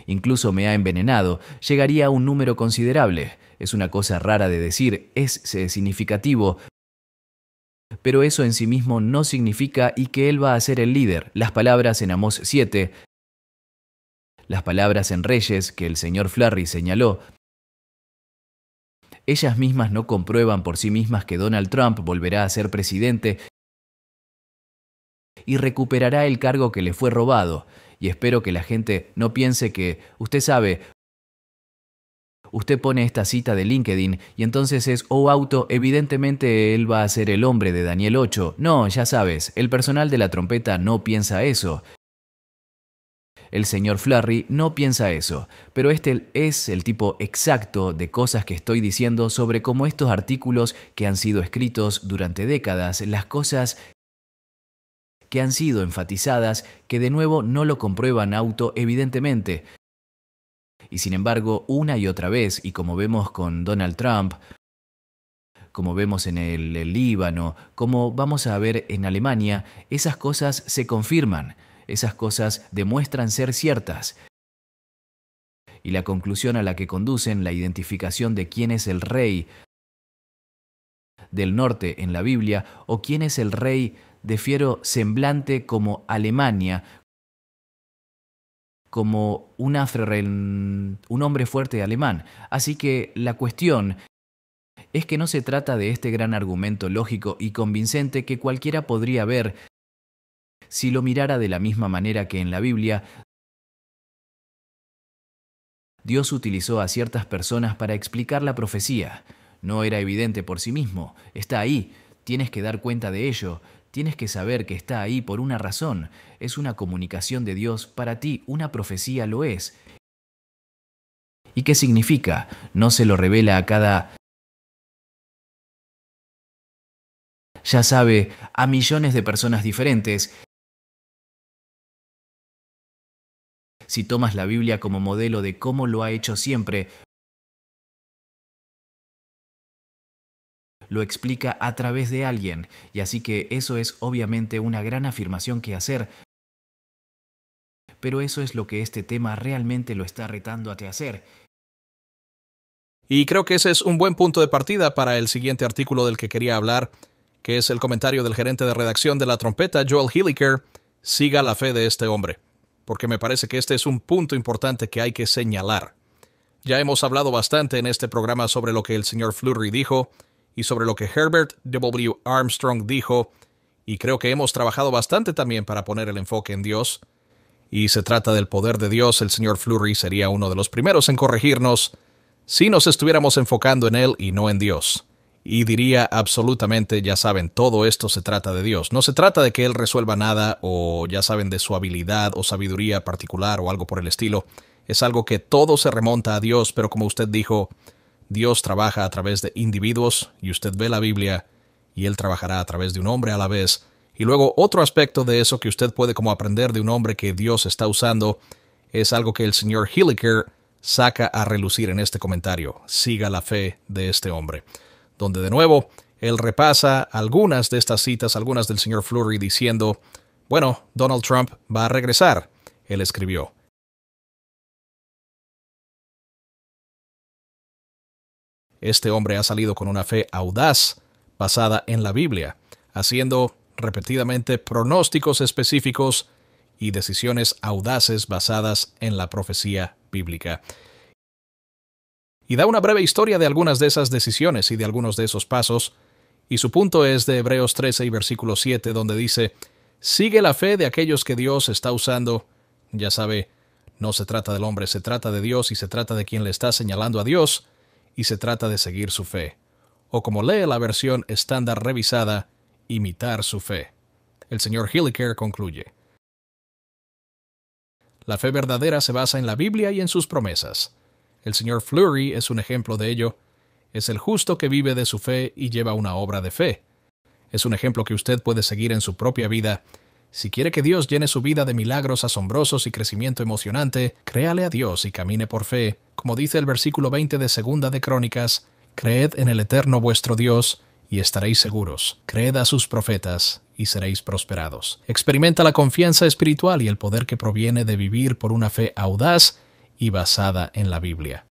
incluso me ha envenenado, llegaría a un número considerable. Es una cosa rara de decir, es significativo, pero eso en sí mismo no significa y que él va a ser el líder. Las palabras en Amós 7, las palabras en Reyes que el señor Flurry señaló, ellas mismas no comprueban por sí mismas que Donald Trump volverá a ser presidente y recuperará el cargo que le fue robado. Y espero que la gente no piense que, usted sabe, usted pone esta cita de LinkedIn y entonces es, evidentemente él va a ser el hombre de Daniel 8. No, ya sabes, el personal de La Trompeta no piensa eso. El señor Flurry no piensa eso, pero este es el tipo exacto de cosas que estoy diciendo sobre cómo estos artículos que han sido escritos durante décadas, las cosas que han sido enfatizadas, que de nuevo no lo comprueban evidentemente. Y sin embargo, una y otra vez, y como vemos con Donald Trump, como vemos en el Líbano, como vamos a ver en Alemania, esas cosas se confirman. Esas cosas demuestran ser ciertas. Y la conclusión a la que conducen la identificación de quién es el rey del norte en la Biblia o quién es el rey de fiero semblante como Alemania, como un hombre fuerte alemán. Así que la cuestión es que no se trata de este gran argumento lógico y convincente que cualquiera podría ver si lo mirara de la misma manera que en la Biblia, Dios utilizó a ciertas personas para explicar la profecía. No era evidente por sí mismo. Está ahí. Tienes que dar cuenta de ello. Tienes que saber que está ahí por una razón. Es una comunicación de Dios para ti, una profecía lo es. ¿Y qué significa? No se lo revela a cada, ya sabe, a millones de personas diferentes. Si tomas la Biblia como modelo de cómo lo ha hecho siempre, lo explica a través de alguien, y así que eso es obviamente una gran afirmación que hacer, pero eso es lo que este tema realmente lo está retando a te hacer. Y creo que ese es un buen punto de partida para el siguiente artículo del que quería hablar, que es el comentario del gerente de redacción de La Trompeta, Joel Hilliker, siga la fe de este hombre, porque me parece que este es un punto importante que hay que señalar. Ya hemos hablado bastante en este programa sobre lo que el señor Flurry dijo, y sobre lo que Herbert W. Armstrong dijo, y creo que hemos trabajado bastante también para poner el enfoque en Dios, y se trata del poder de Dios. El señor Flurry sería uno de los primeros en corregirnos si nos estuviéramos enfocando en Él y no en Dios. Y diría absolutamente, ya saben, todo esto se trata de Dios. No se trata de que Él resuelva nada, o ya saben, de su habilidad o sabiduría particular o algo por el estilo. Es algo que todo se remonta a Dios, pero como usted dijo, Dios trabaja a través de individuos, y usted ve la Biblia, y Él trabajará a través de un hombre a la vez. Y luego otro aspecto de eso que usted puede como aprender de un hombre que Dios está usando, es algo que el señor Hilliker saca a relucir en este comentario: siga la fe de este hombre, donde de nuevo él repasa algunas de estas citas, algunas del señor Flurry, diciendo, bueno, Donald Trump va a regresar. Él escribió: este hombre ha salido con una fe audaz basada en la Biblia, haciendo repetidamente pronósticos específicos y decisiones audaces basadas en la profecía bíblica. Y da una breve historia de algunas de esas decisiones y de algunos de esos pasos, y su punto es de Hebreos 13 y versículo 7, donde dice: sigue la fe de aquellos que Dios está usando. Ya sabe, no se trata del hombre, se trata de Dios, y se trata de quien le está señalando a Dios, y se trata de seguir su fe. O como lee la versión estándar revisada, imitar su fe. El señor Hilliker concluye: la fe verdadera se basa en la Biblia y en sus promesas. El señor Flurry es un ejemplo de ello. Es el justo que vive de su fe y lleva una obra de fe. Es un ejemplo que usted puede seguir en su propia vida. Si quiere que Dios llene su vida de milagros asombrosos y crecimiento emocionante, créale a Dios y camine por fe. Como dice el versículo 20 de Segunda de Crónicas: creed en el Eterno vuestro Dios y estaréis seguros. Creed a sus profetas y seréis prosperados. Experimenta la confianza espiritual y el poder que proviene de vivir por una fe audaz y basada en la Biblia.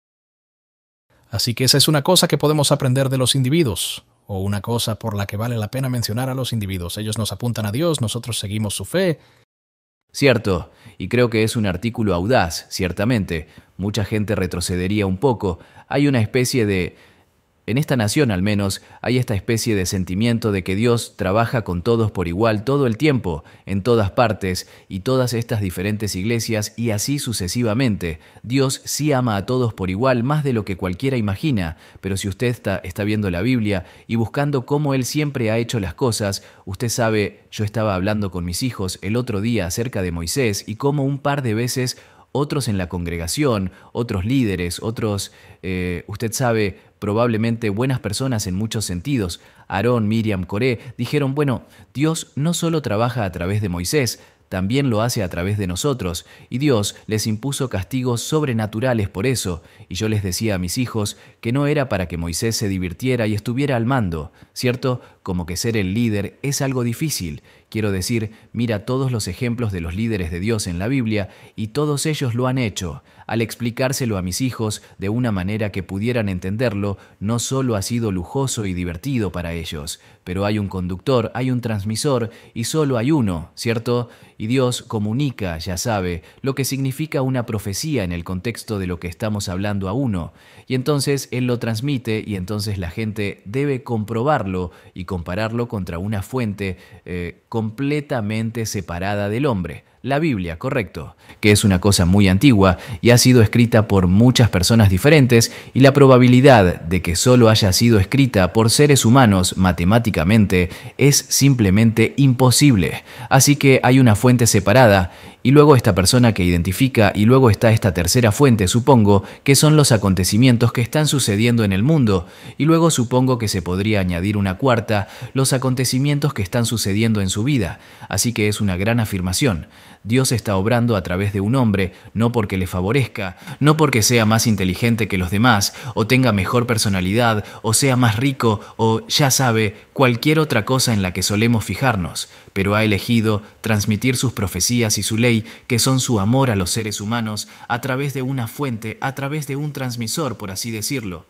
Así que esa es una cosa que podemos aprender de los individuos, o una cosa por la que vale la pena mencionar a los individuos. Ellos nos apuntan a Dios, nosotros seguimos su fe. Cierto, y creo que es un artículo audaz, ciertamente. Mucha gente retrocedería un poco. Hay una especie de... En esta nación, al menos, hay esta especie de sentimiento de que Dios trabaja con todos por igual todo el tiempo, en todas partes, y todas estas diferentes iglesias, y así sucesivamente. Dios sí ama a todos por igual, más de lo que cualquiera imagina, pero si usted está viendo la Biblia y buscando cómo Él siempre ha hecho las cosas, usted sabe, yo estaba hablando con mis hijos el otro día acerca de Moisés y cómo un par de veces otros en la congregación, otros líderes, otros, usted sabe, probablemente buenas personas en muchos sentidos, Aarón, Miriam, Coré, dijeron, bueno, Dios no solo trabaja a través de Moisés, también lo hace a través de nosotros, y Dios les impuso castigos sobrenaturales por eso, y yo les decía a mis hijos que no era para que Moisés se divirtiera y estuviera al mando, ¿cierto? Como que ser el líder es algo difícil. Quiero decir, mira todos los ejemplos de los líderes de Dios en la Biblia, y todos ellos lo han hecho. Al explicárselo a mis hijos de una manera que pudieran entenderlo, no solo ha sido lujoso y divertido para ellos, pero hay un conductor, hay un transmisor, y solo hay uno, ¿cierto? Y Dios comunica, ya sabe, lo que significa una profecía en el contexto de lo que estamos hablando a uno. Y entonces Él lo transmite, y entonces la gente debe comprobarlo y compararlo contra una fuente completamente separada del hombre. La Biblia, correcto, que es una cosa muy antigua y ha sido escrita por muchas personas diferentes, y la probabilidad de que solo haya sido escrita por seres humanos matemáticamente es simplemente imposible. Así que hay una fuente separada, y luego esta persona que identifica, y luego está esta tercera fuente, supongo, que son los acontecimientos que están sucediendo en el mundo, y luego supongo que se podría añadir una cuarta, los acontecimientos que están sucediendo en su vida. Así que es una gran afirmación. Dios está obrando a través de un hombre, no porque le favorezca, no porque sea más inteligente que los demás, o tenga mejor personalidad, o sea más rico, o, ya sabe, cualquier otra cosa en la que solemos fijarnos, pero ha elegido transmitir sus profecías y su ley, que son su amor a los seres humanos, a través de una fuente, a través de un transmisor, por así decirlo.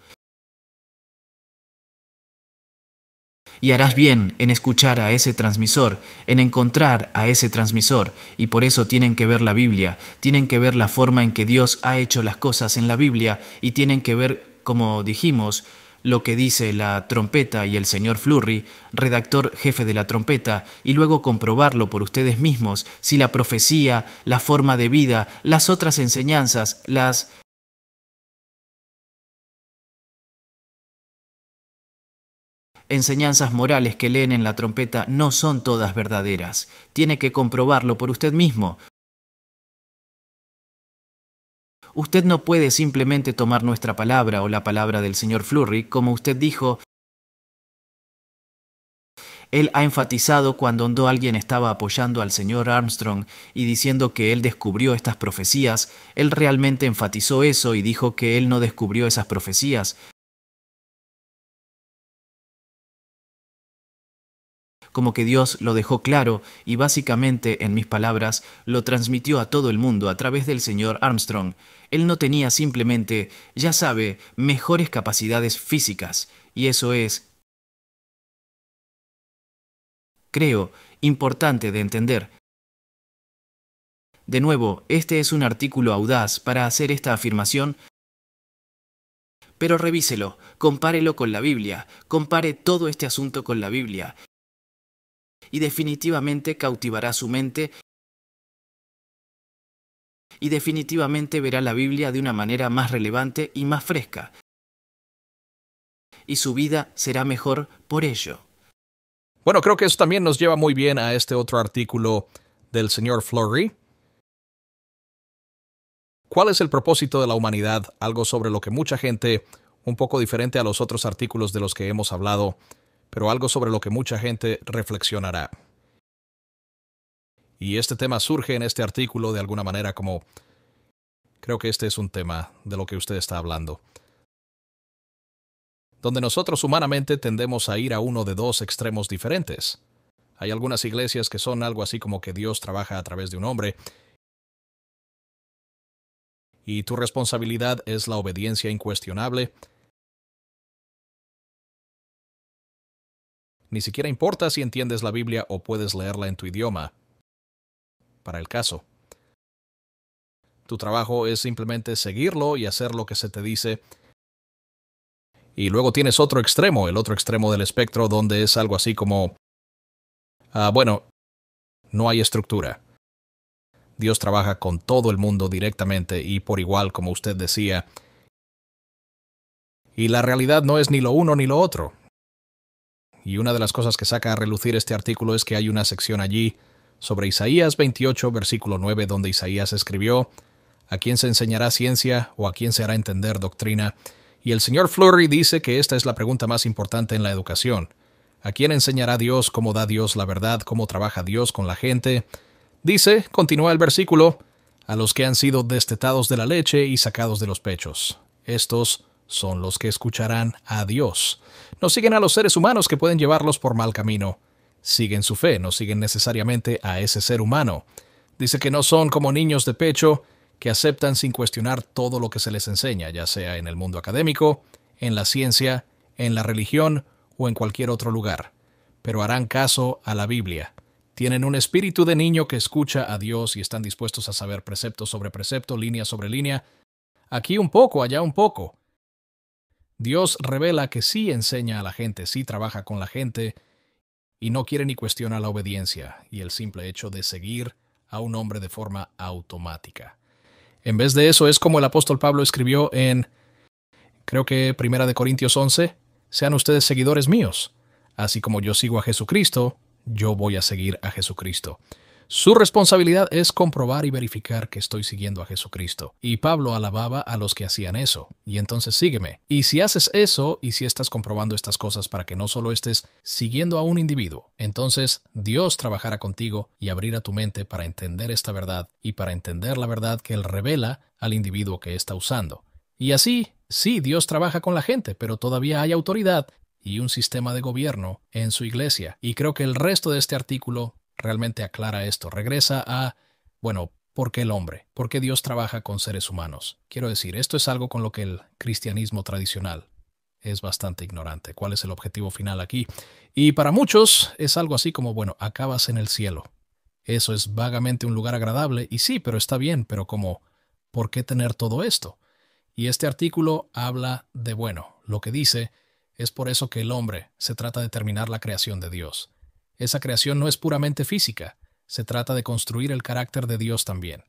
Y harás bien en escuchar a ese transmisor, en encontrar a ese transmisor, y por eso tienen que ver la Biblia, tienen que ver la forma en que Dios ha hecho las cosas en la Biblia, y tienen que ver, como dijimos, lo que dice la trompeta y el señor Flurry, redactor jefe de la trompeta, y luego comprobarlo por ustedes mismos si la profecía, la forma de vida, las otras enseñanzas, las enseñanzas morales que leen en la trompeta no son todas verdaderas. Tiene que comprobarlo por usted mismo. Usted no puede simplemente tomar nuestra palabra o la palabra del señor Flurry, como usted dijo. Él ha enfatizado cuando alguien estaba apoyando al señor Armstrong y diciendo que él descubrió estas profecías, él realmente enfatizó eso y dijo que él no descubrió esas profecías. Como que Dios lo dejó claro y básicamente, en mis palabras, lo transmitió a todo el mundo a través del señor Armstrong. Él no tenía simplemente, ya sabe, mejores capacidades físicas, y eso es, creo, importante de entender. De nuevo, este es un artículo audaz para hacer esta afirmación, pero revíselo, compárelo con la Biblia, compare todo este asunto con la Biblia, y definitivamente cautivará su mente y definitivamente verá la Biblia de una manera más relevante y más fresca. Y su vida será mejor por ello. Bueno, creo que eso también nos lleva muy bien a este otro artículo del señor Flurry. ¿Cuál es el propósito de la humanidad? Algo sobre lo que mucha gente, un poco diferente a los otros artículos de los que hemos hablado, pero algo sobre lo que mucha gente reflexionará. Y este tema surge en este artículo de alguna manera como... Creo que este es un tema de lo que usted está hablando. Donde nosotros humanamente tendemos a ir a uno de dos extremos diferentes. Hay algunas iglesias que son algo así como que Dios trabaja a través de un hombre, y tu responsabilidad es la obediencia incuestionable. Ni siquiera importa si entiendes la Biblia o puedes leerla en tu idioma. Para el caso. Tu trabajo es simplemente seguirlo y hacer lo que se te dice. Y luego tienes otro extremo, el otro extremo del espectro, donde es algo así como... bueno, no hay estructura. Dios trabaja con todo el mundo directamente y por igual, como usted decía. Y la realidad no es ni lo uno ni lo otro. Y una de las cosas que saca a relucir este artículo es que hay una sección allí sobre Isaías 28, versículo 9, donde Isaías escribió: ¿a quién se enseñará ciencia o a quién se hará entender doctrina? Y el señor Flurry dice que esta es la pregunta más importante en la educación. ¿A quién enseñará Dios cómo da Dios la verdad, cómo trabaja Dios con la gente? Dice, continúa el versículo, a los que han sido destetados de la leche y sacados de los pechos. Estos son los que escucharán a Dios. No siguen a los seres humanos que pueden llevarlos por mal camino. Siguen su fe, no siguen necesariamente a ese ser humano. Dice que no son como niños de pecho, que aceptan sin cuestionar todo lo que se les enseña, ya sea en el mundo académico, en la ciencia, en la religión o en cualquier otro lugar. Pero harán caso a la Biblia. Tienen un espíritu de niño que escucha a Dios y están dispuestos a saber precepto sobre precepto, línea sobre línea. Aquí un poco, allá un poco. Dios revela que sí enseña a la gente, sí trabaja con la gente, y no quiere ni cuestiona la obediencia y el simple hecho de seguir a un hombre de forma automática. En vez de eso es como el apóstol Pablo escribió en, creo que 1 Corintios 11, sean ustedes seguidores míos. Así como yo sigo a Jesucristo, yo voy a seguir a Jesucristo. Su responsabilidad es comprobar y verificar que estoy siguiendo a Jesucristo. Y Pablo alababa a los que hacían eso. Y entonces sígueme. Y si haces eso, y si estás comprobando estas cosas para que no solo estés siguiendo a un individuo, entonces Dios trabajará contigo y abrirá tu mente para entender esta verdad y para entender la verdad que Él revela al individuo que está usando. Y así, sí, Dios trabaja con la gente, pero todavía hay autoridad y un sistema de gobierno en su iglesia. Y creo que el resto de este artículo realmente aclara esto. Regresa a, ¿por qué el hombre? ¿Por qué Dios trabaja con seres humanos? Quiero decir, esto es algo con lo que el cristianismo tradicional es bastante ignorante. ¿Cuál es el objetivo final aquí? Y para muchos es algo así como, acabas en el cielo. Eso es vagamente un lugar agradable, y sí, pero está bien, pero como, ¿por qué tener todo esto? Y este artículo habla de, lo que dice es por eso que el hombre se trata de terminar la creación de Dios. Esa creación no es puramente física, se trata de construir el carácter de Dios también.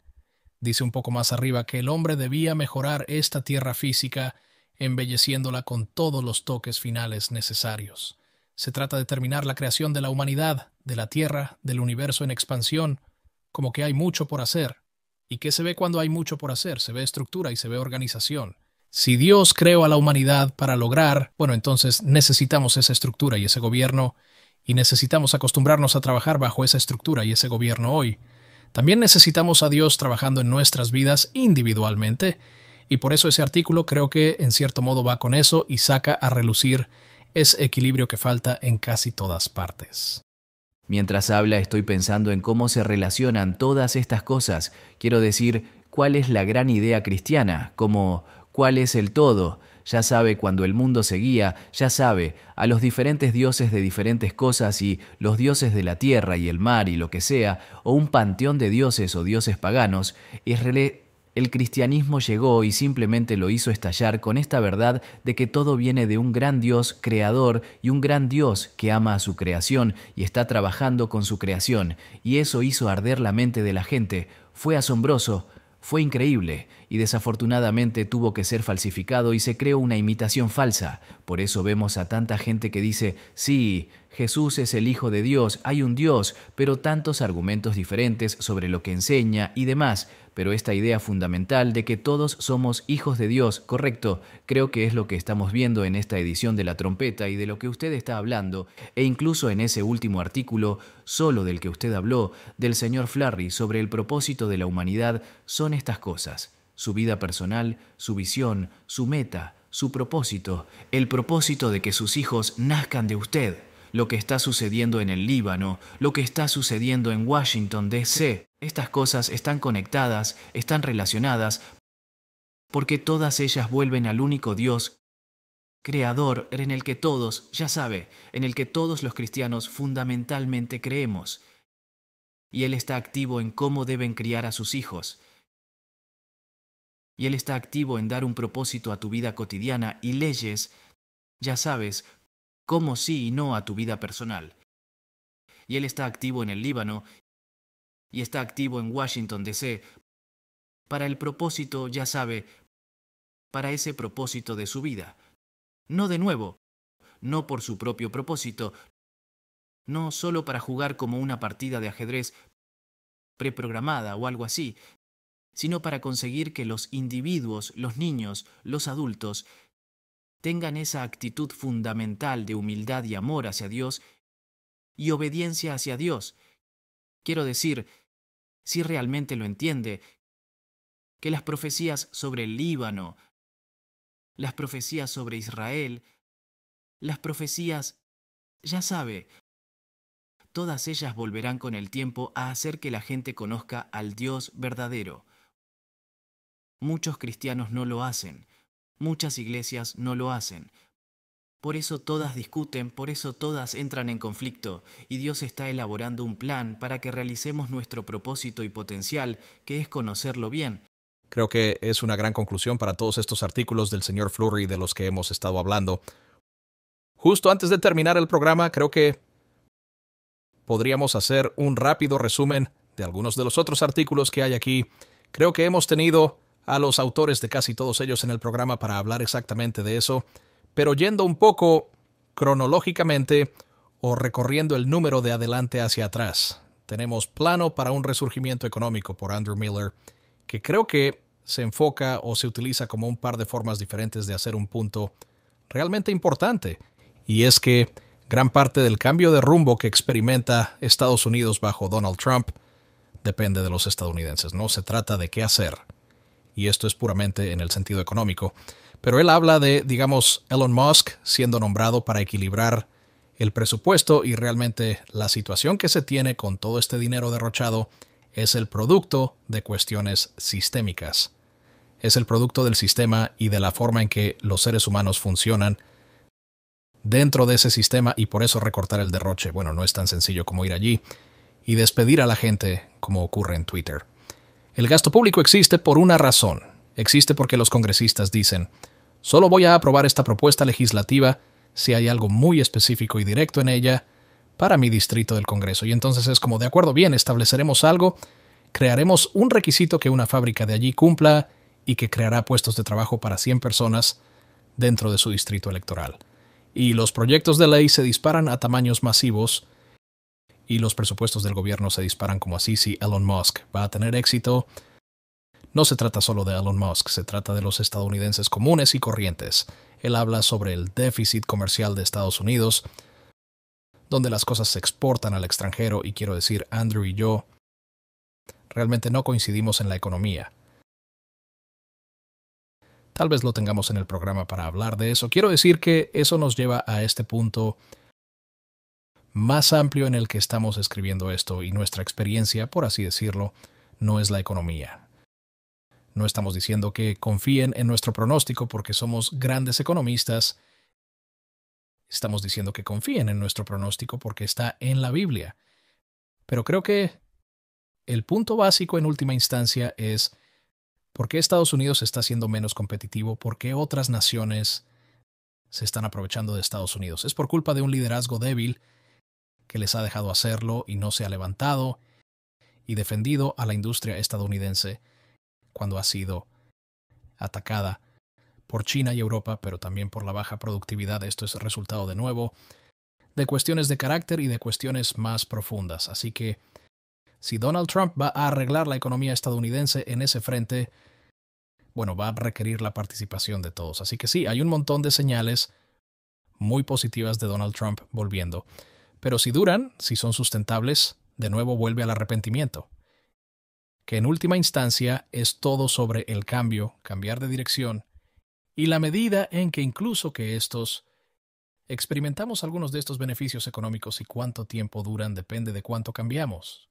Dice un poco más arriba que el hombre debía mejorar esta tierra física, embelleciéndola con todos los toques finales necesarios. Se trata de terminar la creación de la humanidad, de la tierra, del universo en expansión, como que hay mucho por hacer. ¿Y qué se ve cuando hay mucho por hacer? Se ve estructura y se ve organización. Si Dios creó a la humanidad para lograr, entonces necesitamos esa estructura y ese gobierno, y necesitamos acostumbrarnos a trabajar bajo esa estructura y ese gobierno hoy. También necesitamos a Dios trabajando en nuestras vidas individualmente, y por eso ese artículo creo que en cierto modo va con eso y saca a relucir ese equilibrio que falta en casi todas partes. Mientras habla estoy pensando en cómo se relacionan todas estas cosas. Quiero decir, ¿cuál es la gran idea cristiana? Como, ¿cuál es el todo? Ya sabe, cuando el mundo se guía, ya sabe, a los diferentes dioses de diferentes cosas y los dioses de la tierra y el mar y lo que sea, o un panteón de dioses o dioses paganos, el cristianismo llegó y simplemente lo hizo estallar con esta verdad de que todo viene de un gran Dios creador y un gran Dios que ama a su creación y está trabajando con su creación, y eso hizo arder la mente de la gente. Fue asombroso. Fue increíble, y desafortunadamente tuvo que ser falsificado y se creó una imitación falsa. Por eso vemos a tanta gente que dice, sí, Jesús es el Hijo de Dios, hay un Dios, pero tantos argumentos diferentes sobre lo que enseña y demás. Pero esta idea fundamental de que todos somos hijos de Dios, correcto, creo que es lo que estamos viendo en esta edición de La Trompeta y de lo que usted está hablando, e incluso en ese último artículo, solo del que usted habló, del señor Flurry sobre el propósito de la humanidad, son estas cosas: su vida personal, su visión, su meta, su propósito, el propósito de que sus hijos nazcan de usted, lo que está sucediendo en el Líbano, lo que está sucediendo en Washington, D.C. Estas cosas están conectadas, están relacionadas, porque todas ellas vuelven al único Dios creador en el que todos, ya sabe, en el que todos los cristianos fundamentalmente creemos. Y Él está activo en cómo deben criar a sus hijos. Y Él está activo en dar un propósito a tu vida cotidiana y leyes, ya sabes, cómo sí y no a tu vida personal. Y Él está activo en el Líbano y está activo en Washington, D.C., para el propósito, ya sabe, para ese propósito de su vida. No de nuevo, no por su propio propósito, no solo para jugar como una partida de ajedrez preprogramada o algo así, sino para conseguir que los individuos, los niños, los adultos, tengan esa actitud fundamental de humildad y amor hacia Dios y obediencia hacia Dios. Quiero decir, si realmente lo entiende, que las profecías sobre el Líbano, las profecías sobre Israel, las profecías, ya sabe, todas ellas volverán con el tiempo a hacer que la gente conozca al Dios verdadero. Muchos cristianos no lo hacen, muchas iglesias no lo hacen. Por eso todas discuten, por eso todas entran en conflicto, y Dios está elaborando un plan para que realicemos nuestro propósito y potencial, que es conocerlo bien. Creo que es una gran conclusión para todos estos artículos del señor Flurry de los que hemos estado hablando. Justo antes de terminar el programa, creo que podríamos hacer un rápido resumen de algunos de los otros artículos que hay aquí. Creo que hemos tenido a los autores de casi todos ellos en el programa para hablar exactamente de eso, pero yendo un poco cronológicamente o recorriendo el número de adelante hacia atrás. Tenemos Plano para un resurgimiento económico por Andrew Miller, que creo que se enfoca o se utiliza como un par de formas diferentes de hacer un punto realmente importante, y es que gran parte del cambio de rumbo que experimenta Estados Unidos bajo Donald Trump depende de los estadounidenses. No se trata de qué hacer, y esto es puramente en el sentido económico. Pero él habla de, digamos, Elon Musk siendo nombrado para equilibrar el presupuesto, y realmente la situación que se tiene con todo este dinero derrochado es el producto de cuestiones sistémicas. Es el producto del sistema y de la forma en que los seres humanos funcionan dentro de ese sistema, y por eso recortar el derroche, bueno, no es tan sencillo como ir allí y despedir a la gente como ocurre en Twitter. El gasto público existe por una razón. Existe porque los congresistas dicen: solo voy a aprobar esta propuesta legislativa si hay algo muy específico y directo en ella para mi distrito del Congreso. Y entonces es como, de acuerdo, bien, estableceremos algo, crearemos un requisito que una fábrica de allí cumpla y que creará puestos de trabajo para 100 personas dentro de su distrito electoral. Y los proyectos de ley se disparan a tamaños masivos y los presupuestos del gobierno se disparan como así. Si Elon Musk va a tener éxito, no se trata solo de Elon Musk, se trata de los estadounidenses comunes y corrientes. Él habla sobre el déficit comercial de Estados Unidos, donde las cosas se exportan al extranjero, y quiero decir, Andrew y yo realmente no coincidimos en la economía. Tal vez lo tengamos en el programa para hablar de eso. Quiero decir que eso nos lleva a este punto más amplio en el que estamos escribiendo esto, y nuestra experiencia, por así decirlo, no es la economía. No estamos diciendo que confíen en nuestro pronóstico porque somos grandes economistas. Estamos diciendo que confíen en nuestro pronóstico porque está en la Biblia. Pero creo que el punto básico en última instancia es: ¿por qué Estados Unidos está siendo menos competitivo? ¿Por qué otras naciones se están aprovechando de Estados Unidos? ¿Es por culpa de un liderazgo débil que les ha dejado hacerlo y no se ha levantado y defendido a la industria estadounidense cuando ha sido atacada por China y Europa, pero también por la baja productividad? Esto es el resultado, de nuevo, de cuestiones de carácter y de cuestiones más profundas. Así que si Donald Trump va a arreglar la economía estadounidense en ese frente, bueno, va a requerir la participación de todos. Así que sí, hay un montón de señales muy positivas de Donald Trump volviendo. Pero si duran, si son sustentables, de nuevo vuelve al arrepentimiento, que en última instancia es todo sobre el cambio, cambiar de dirección, y la medida en que incluso que experimentamos algunos de estos beneficios económicos, y cuánto tiempo duran depende de cuánto cambiamos.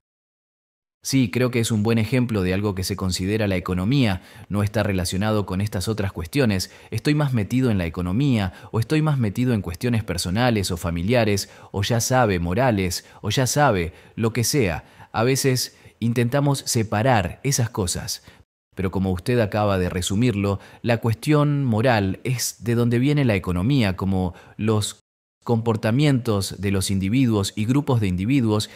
Sí, creo que es un buen ejemplo de algo que se considera la economía, no está relacionado con estas otras cuestiones. Estoy más metido en la economía, o estoy más metido en cuestiones personales o familiares, o ya sabe, morales, o ya sabe, lo que sea. A veces intentamos separar esas cosas. Pero como usted acaba de resumirlo, la cuestión moral es de donde viene la economía, como los comportamientos de los individuos y grupos de individuos,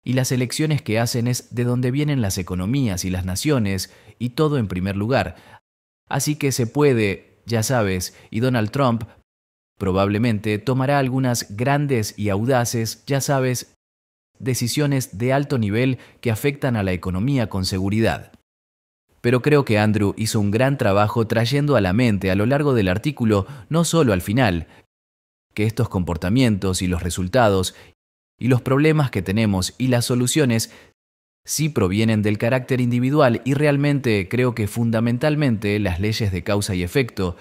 y las elecciones que hacen es de donde vienen las economías y las naciones, y todo en primer lugar. Así que se puede, ya sabes, y Donald Trump probablemente tomará algunas grandes y audaces, ya sabes, decisiones de alto nivel que afectan a la economía con seguridad. Pero creo que Andrew hizo un gran trabajo trayendo a la mente a lo largo del artículo, no solo al final, que estos comportamientos y los resultados y los problemas que tenemos y las soluciones sí provienen del carácter individual, y realmente creo que fundamentalmente las leyes de causa y efecto,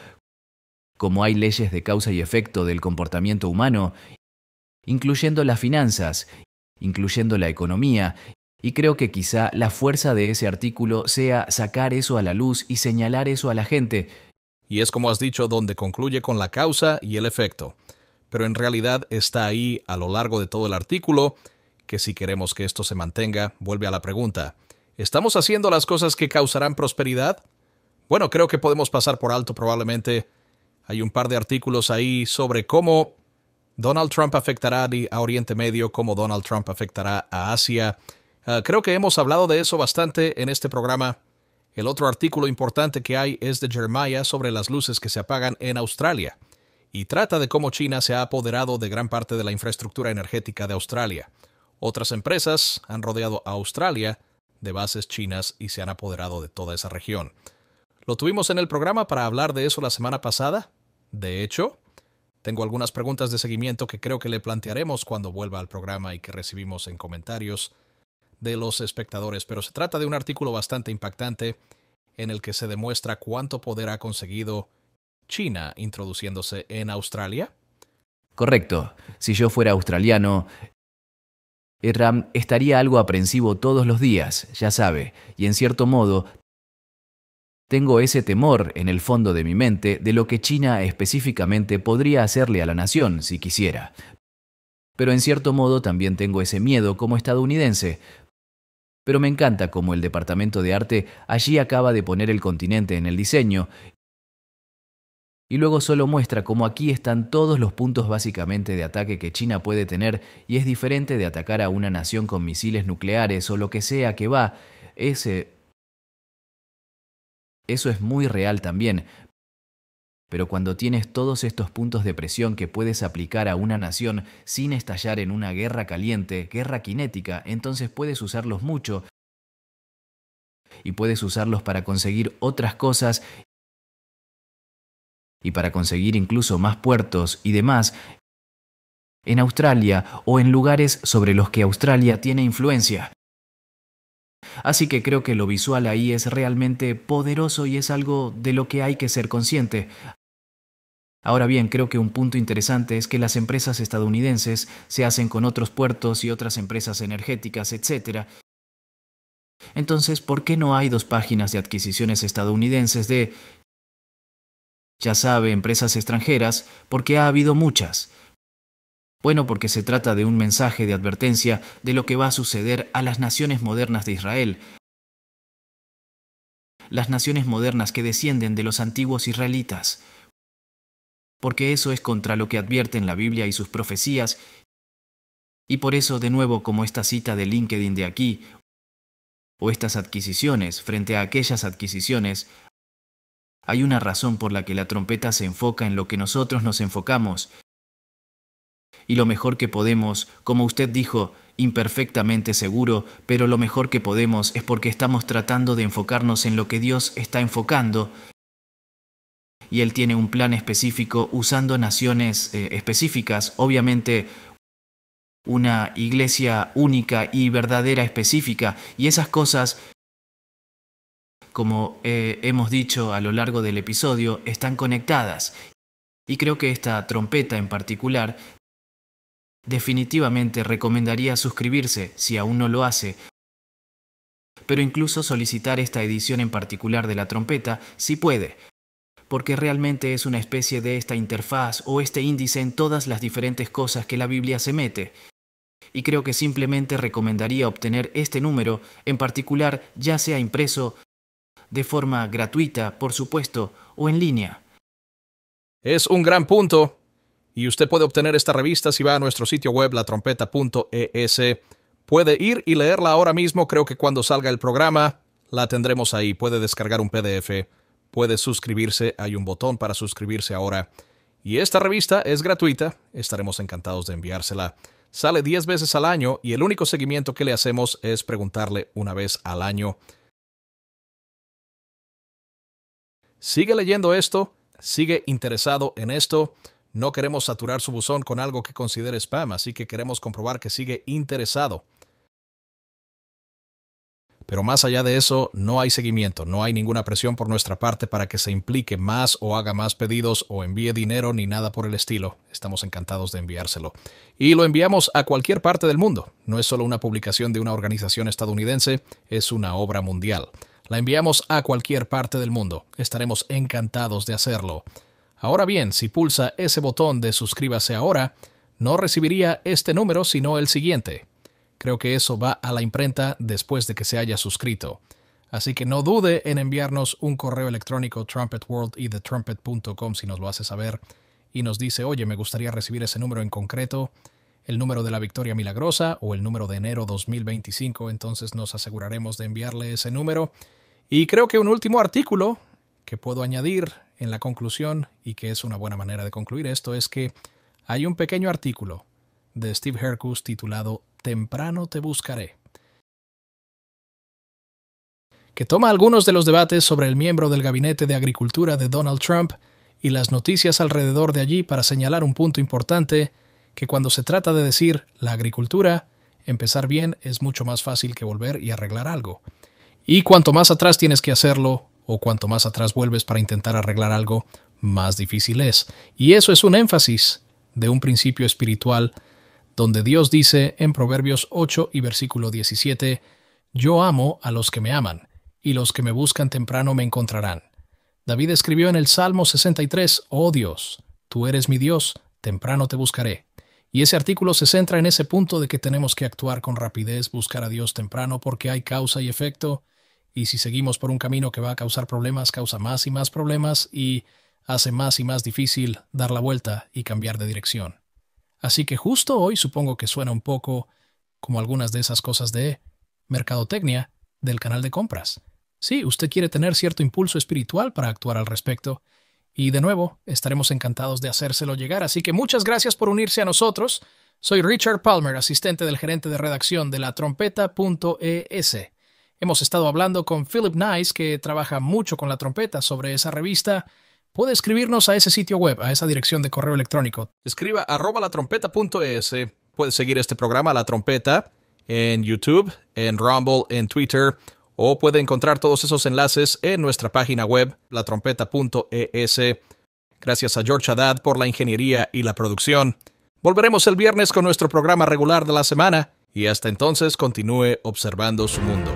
como hay leyes de causa y efecto del comportamiento humano, incluyendo las finanzas, incluyendo la economía, y creo que quizá la fuerza de ese artículo sea sacar eso a la luz y señalar eso a la gente. Y es, como has dicho, donde concluye con la causa y el efecto. Pero en realidad está ahí a lo largo de todo el artículo, que si queremos que esto se mantenga, vuelve a la pregunta: ¿estamos haciendo las cosas que causarán prosperidad? Bueno, creo que podemos pasar por alto probablemente. Hay un par de artículos ahí sobre cómo Donald Trump afectará a Oriente Medio, cómo Donald Trump afectará a Asia. Creo que hemos hablado de eso bastante en este programa. El otro artículo importante que hay es de Jeremiah sobre las luces que se apagan en Australia, y trata de cómo China se ha apoderado de gran parte de la infraestructura energética de Australia. Otras empresas han rodeado a Australia de bases chinas y se han apoderado de toda esa región. Lo tuvimos en el programa para hablar de eso la semana pasada. De hecho, tengo algunas preguntas de seguimiento que creo que le plantearemos cuando vuelva al programa y que recibimos en comentarios de los espectadores, pero se trata de un artículo bastante impactante en el que se demuestra cuánto poder ha conseguido China introduciéndose en Australia. Correcto. Si yo fuera australiano, Ram estaría algo aprensivo todos los días, ya sabe, y en cierto modo tengo ese temor en el fondo de mi mente de lo que China específicamente podría hacerle a la nación si quisiera. Pero en cierto modo también tengo ese miedo como estadounidense. Pero me encanta cómo el departamento de arte allí acaba de poner el continente en el diseño y luego solo muestra cómo aquí están todos los puntos básicamente de ataque que China puede tener y es diferente de atacar a una nación con misiles nucleares o lo que sea que va. Eso es muy real también. Pero cuando tienes todos estos puntos de presión que puedes aplicar a una nación sin estallar en una guerra caliente, guerra cinética, entonces puedes usarlos mucho y puedes usarlos para conseguir otras cosas y para conseguir incluso más puertos y demás en Australia o en lugares sobre los que Australia tiene influencia. Así que creo que lo visual ahí es realmente poderoso y es algo de lo que hay que ser consciente. Ahora bien, creo que un punto interesante es que las empresas estadounidenses se hacen con otros puertos y otras empresas energéticas, etc. Entonces, ¿por qué no hay 2 páginas de adquisiciones estadounidenses de, ya sabe, empresas extranjeras? Porque ha habido muchas. Bueno, porque se trata de un mensaje de advertencia de lo que va a suceder a las naciones modernas de Israel. Las naciones modernas que descienden de los antiguos israelitas. Porque eso es contra lo que advierten la Biblia y sus profecías. Y por eso, de nuevo, como esta cita de LinkedIn de aquí, o estas adquisiciones frente a aquellas adquisiciones, hay una razón por la que la trompeta se enfoca en lo que nosotros nos enfocamos. Y lo mejor que podemos, como usted dijo, imperfectamente seguro, pero lo mejor que podemos es porque estamos tratando de enfocarnos en lo que Dios está enfocando. Y Él tiene un plan específico usando naciones específicas, obviamente una iglesia única y verdadera específica, y esas cosas, como hemos dicho a lo largo del episodio, están conectadas. Y creo que esta trompeta en particular definitivamente recomendaría suscribirse si aún no lo hace, pero incluso solicitar esta edición en particular de la trompeta si puede, porque realmente es una especie de esta interfaz o este índice en todas las diferentes cosas que la Biblia se mete. Y creo que simplemente recomendaría obtener este número en particular, ya sea impreso de forma gratuita, por supuesto, o en línea. Es un gran punto. Y usted puede obtener esta revista si va a nuestro sitio web latrompeta.es. Puede ir y leerla ahora mismo. Creo que cuando salga el programa la tendremos ahí. Puede descargar un PDF. Puede suscribirse. Hay un botón para suscribirse ahora. Y esta revista es gratuita. Estaremos encantados de enviársela. Sale 10 veces al año y el único seguimiento que le hacemos es preguntarle una vez al año. ¿Sigue leyendo esto? ¿Sigue interesado en esto? No queremos saturar su buzón con algo que considere spam, así que queremos comprobar que sigue interesado. Pero más allá de eso, no hay seguimiento, no hay ninguna presión por nuestra parte para que se implique más o haga más pedidos o envíe dinero ni nada por el estilo. Estamos encantados de enviárselo. Y lo enviamos a cualquier parte del mundo. No es solo una publicación de una organización estadounidense, es una obra mundial. La enviamos a cualquier parte del mundo. Estaremos encantados de hacerlo. Ahora bien, si pulsa ese botón de suscríbase ahora, no recibiría este número sino el siguiente. Creo que eso va a la imprenta después de que se haya suscrito. Así que no dude en enviarnos un correo electrónico trumpetworld y thetrumpet.com si nos lo hace saber. y nos dice, oye, me gustaría recibir ese número en concreto, el número de la victoria milagrosa o el número de enero 2025, entonces nos aseguraremos de enviarle ese número. Y creo que un último artículo que puedo añadir en la conclusión, y que es una buena manera de concluir esto, es que hay un pequeño artículo de Steve Herkus titulado Temprano te buscaré, que toma algunos de los debates sobre el miembro del gabinete de agricultura de Donald Trump y las noticias alrededor de allí para señalar un punto importante, que cuando se trata de decir la agricultura, empezar bien es mucho más fácil que volver y arreglar algo. Y cuanto más atrás tienes que hacerlo, o cuanto más atrás vuelves para intentar arreglar algo, más difícil es. Y eso es un énfasis de un principio espiritual donde Dios dice en Proverbios 8 y versículo 17, «Yo amo a los que me aman, y los que me buscan temprano me encontrarán». David escribió en el Salmo 63, «Oh Dios, tú eres mi Dios, temprano te buscaré». Y ese artículo se centra en ese punto de que tenemos que actuar con rapidez, buscar a Dios temprano, porque hay causa y efecto, y si seguimos por un camino que va a causar problemas, causa más y más problemas, y hace más y más difícil dar la vuelta y cambiar de dirección. Así que justo hoy supongo que suena un poco como algunas de esas cosas de mercadotecnia del canal de compras. Sí, usted quiere tener cierto impulso espiritual para actuar al respecto, y de nuevo, estaremos encantados de hacérselo llegar. Así que muchas gracias por unirse a nosotros. Soy Richard Palmer, asistente del gerente de redacción de latrompeta.es. Hemos estado hablando con Philip Nice, que trabaja mucho con La Trompeta sobre esa revista. Puede escribirnos a ese sitio web, a esa dirección de correo electrónico. Escriba @latrompeta.es. Puede seguir este programa La Trompeta en YouTube, en Rumble, en Twitter, o puede encontrar todos esos enlaces en nuestra página web, latrompeta.es. Gracias a George Haddad por la ingeniería y la producción. Volveremos el viernes con nuestro programa regular de la semana, y hasta entonces continúe observando su mundo.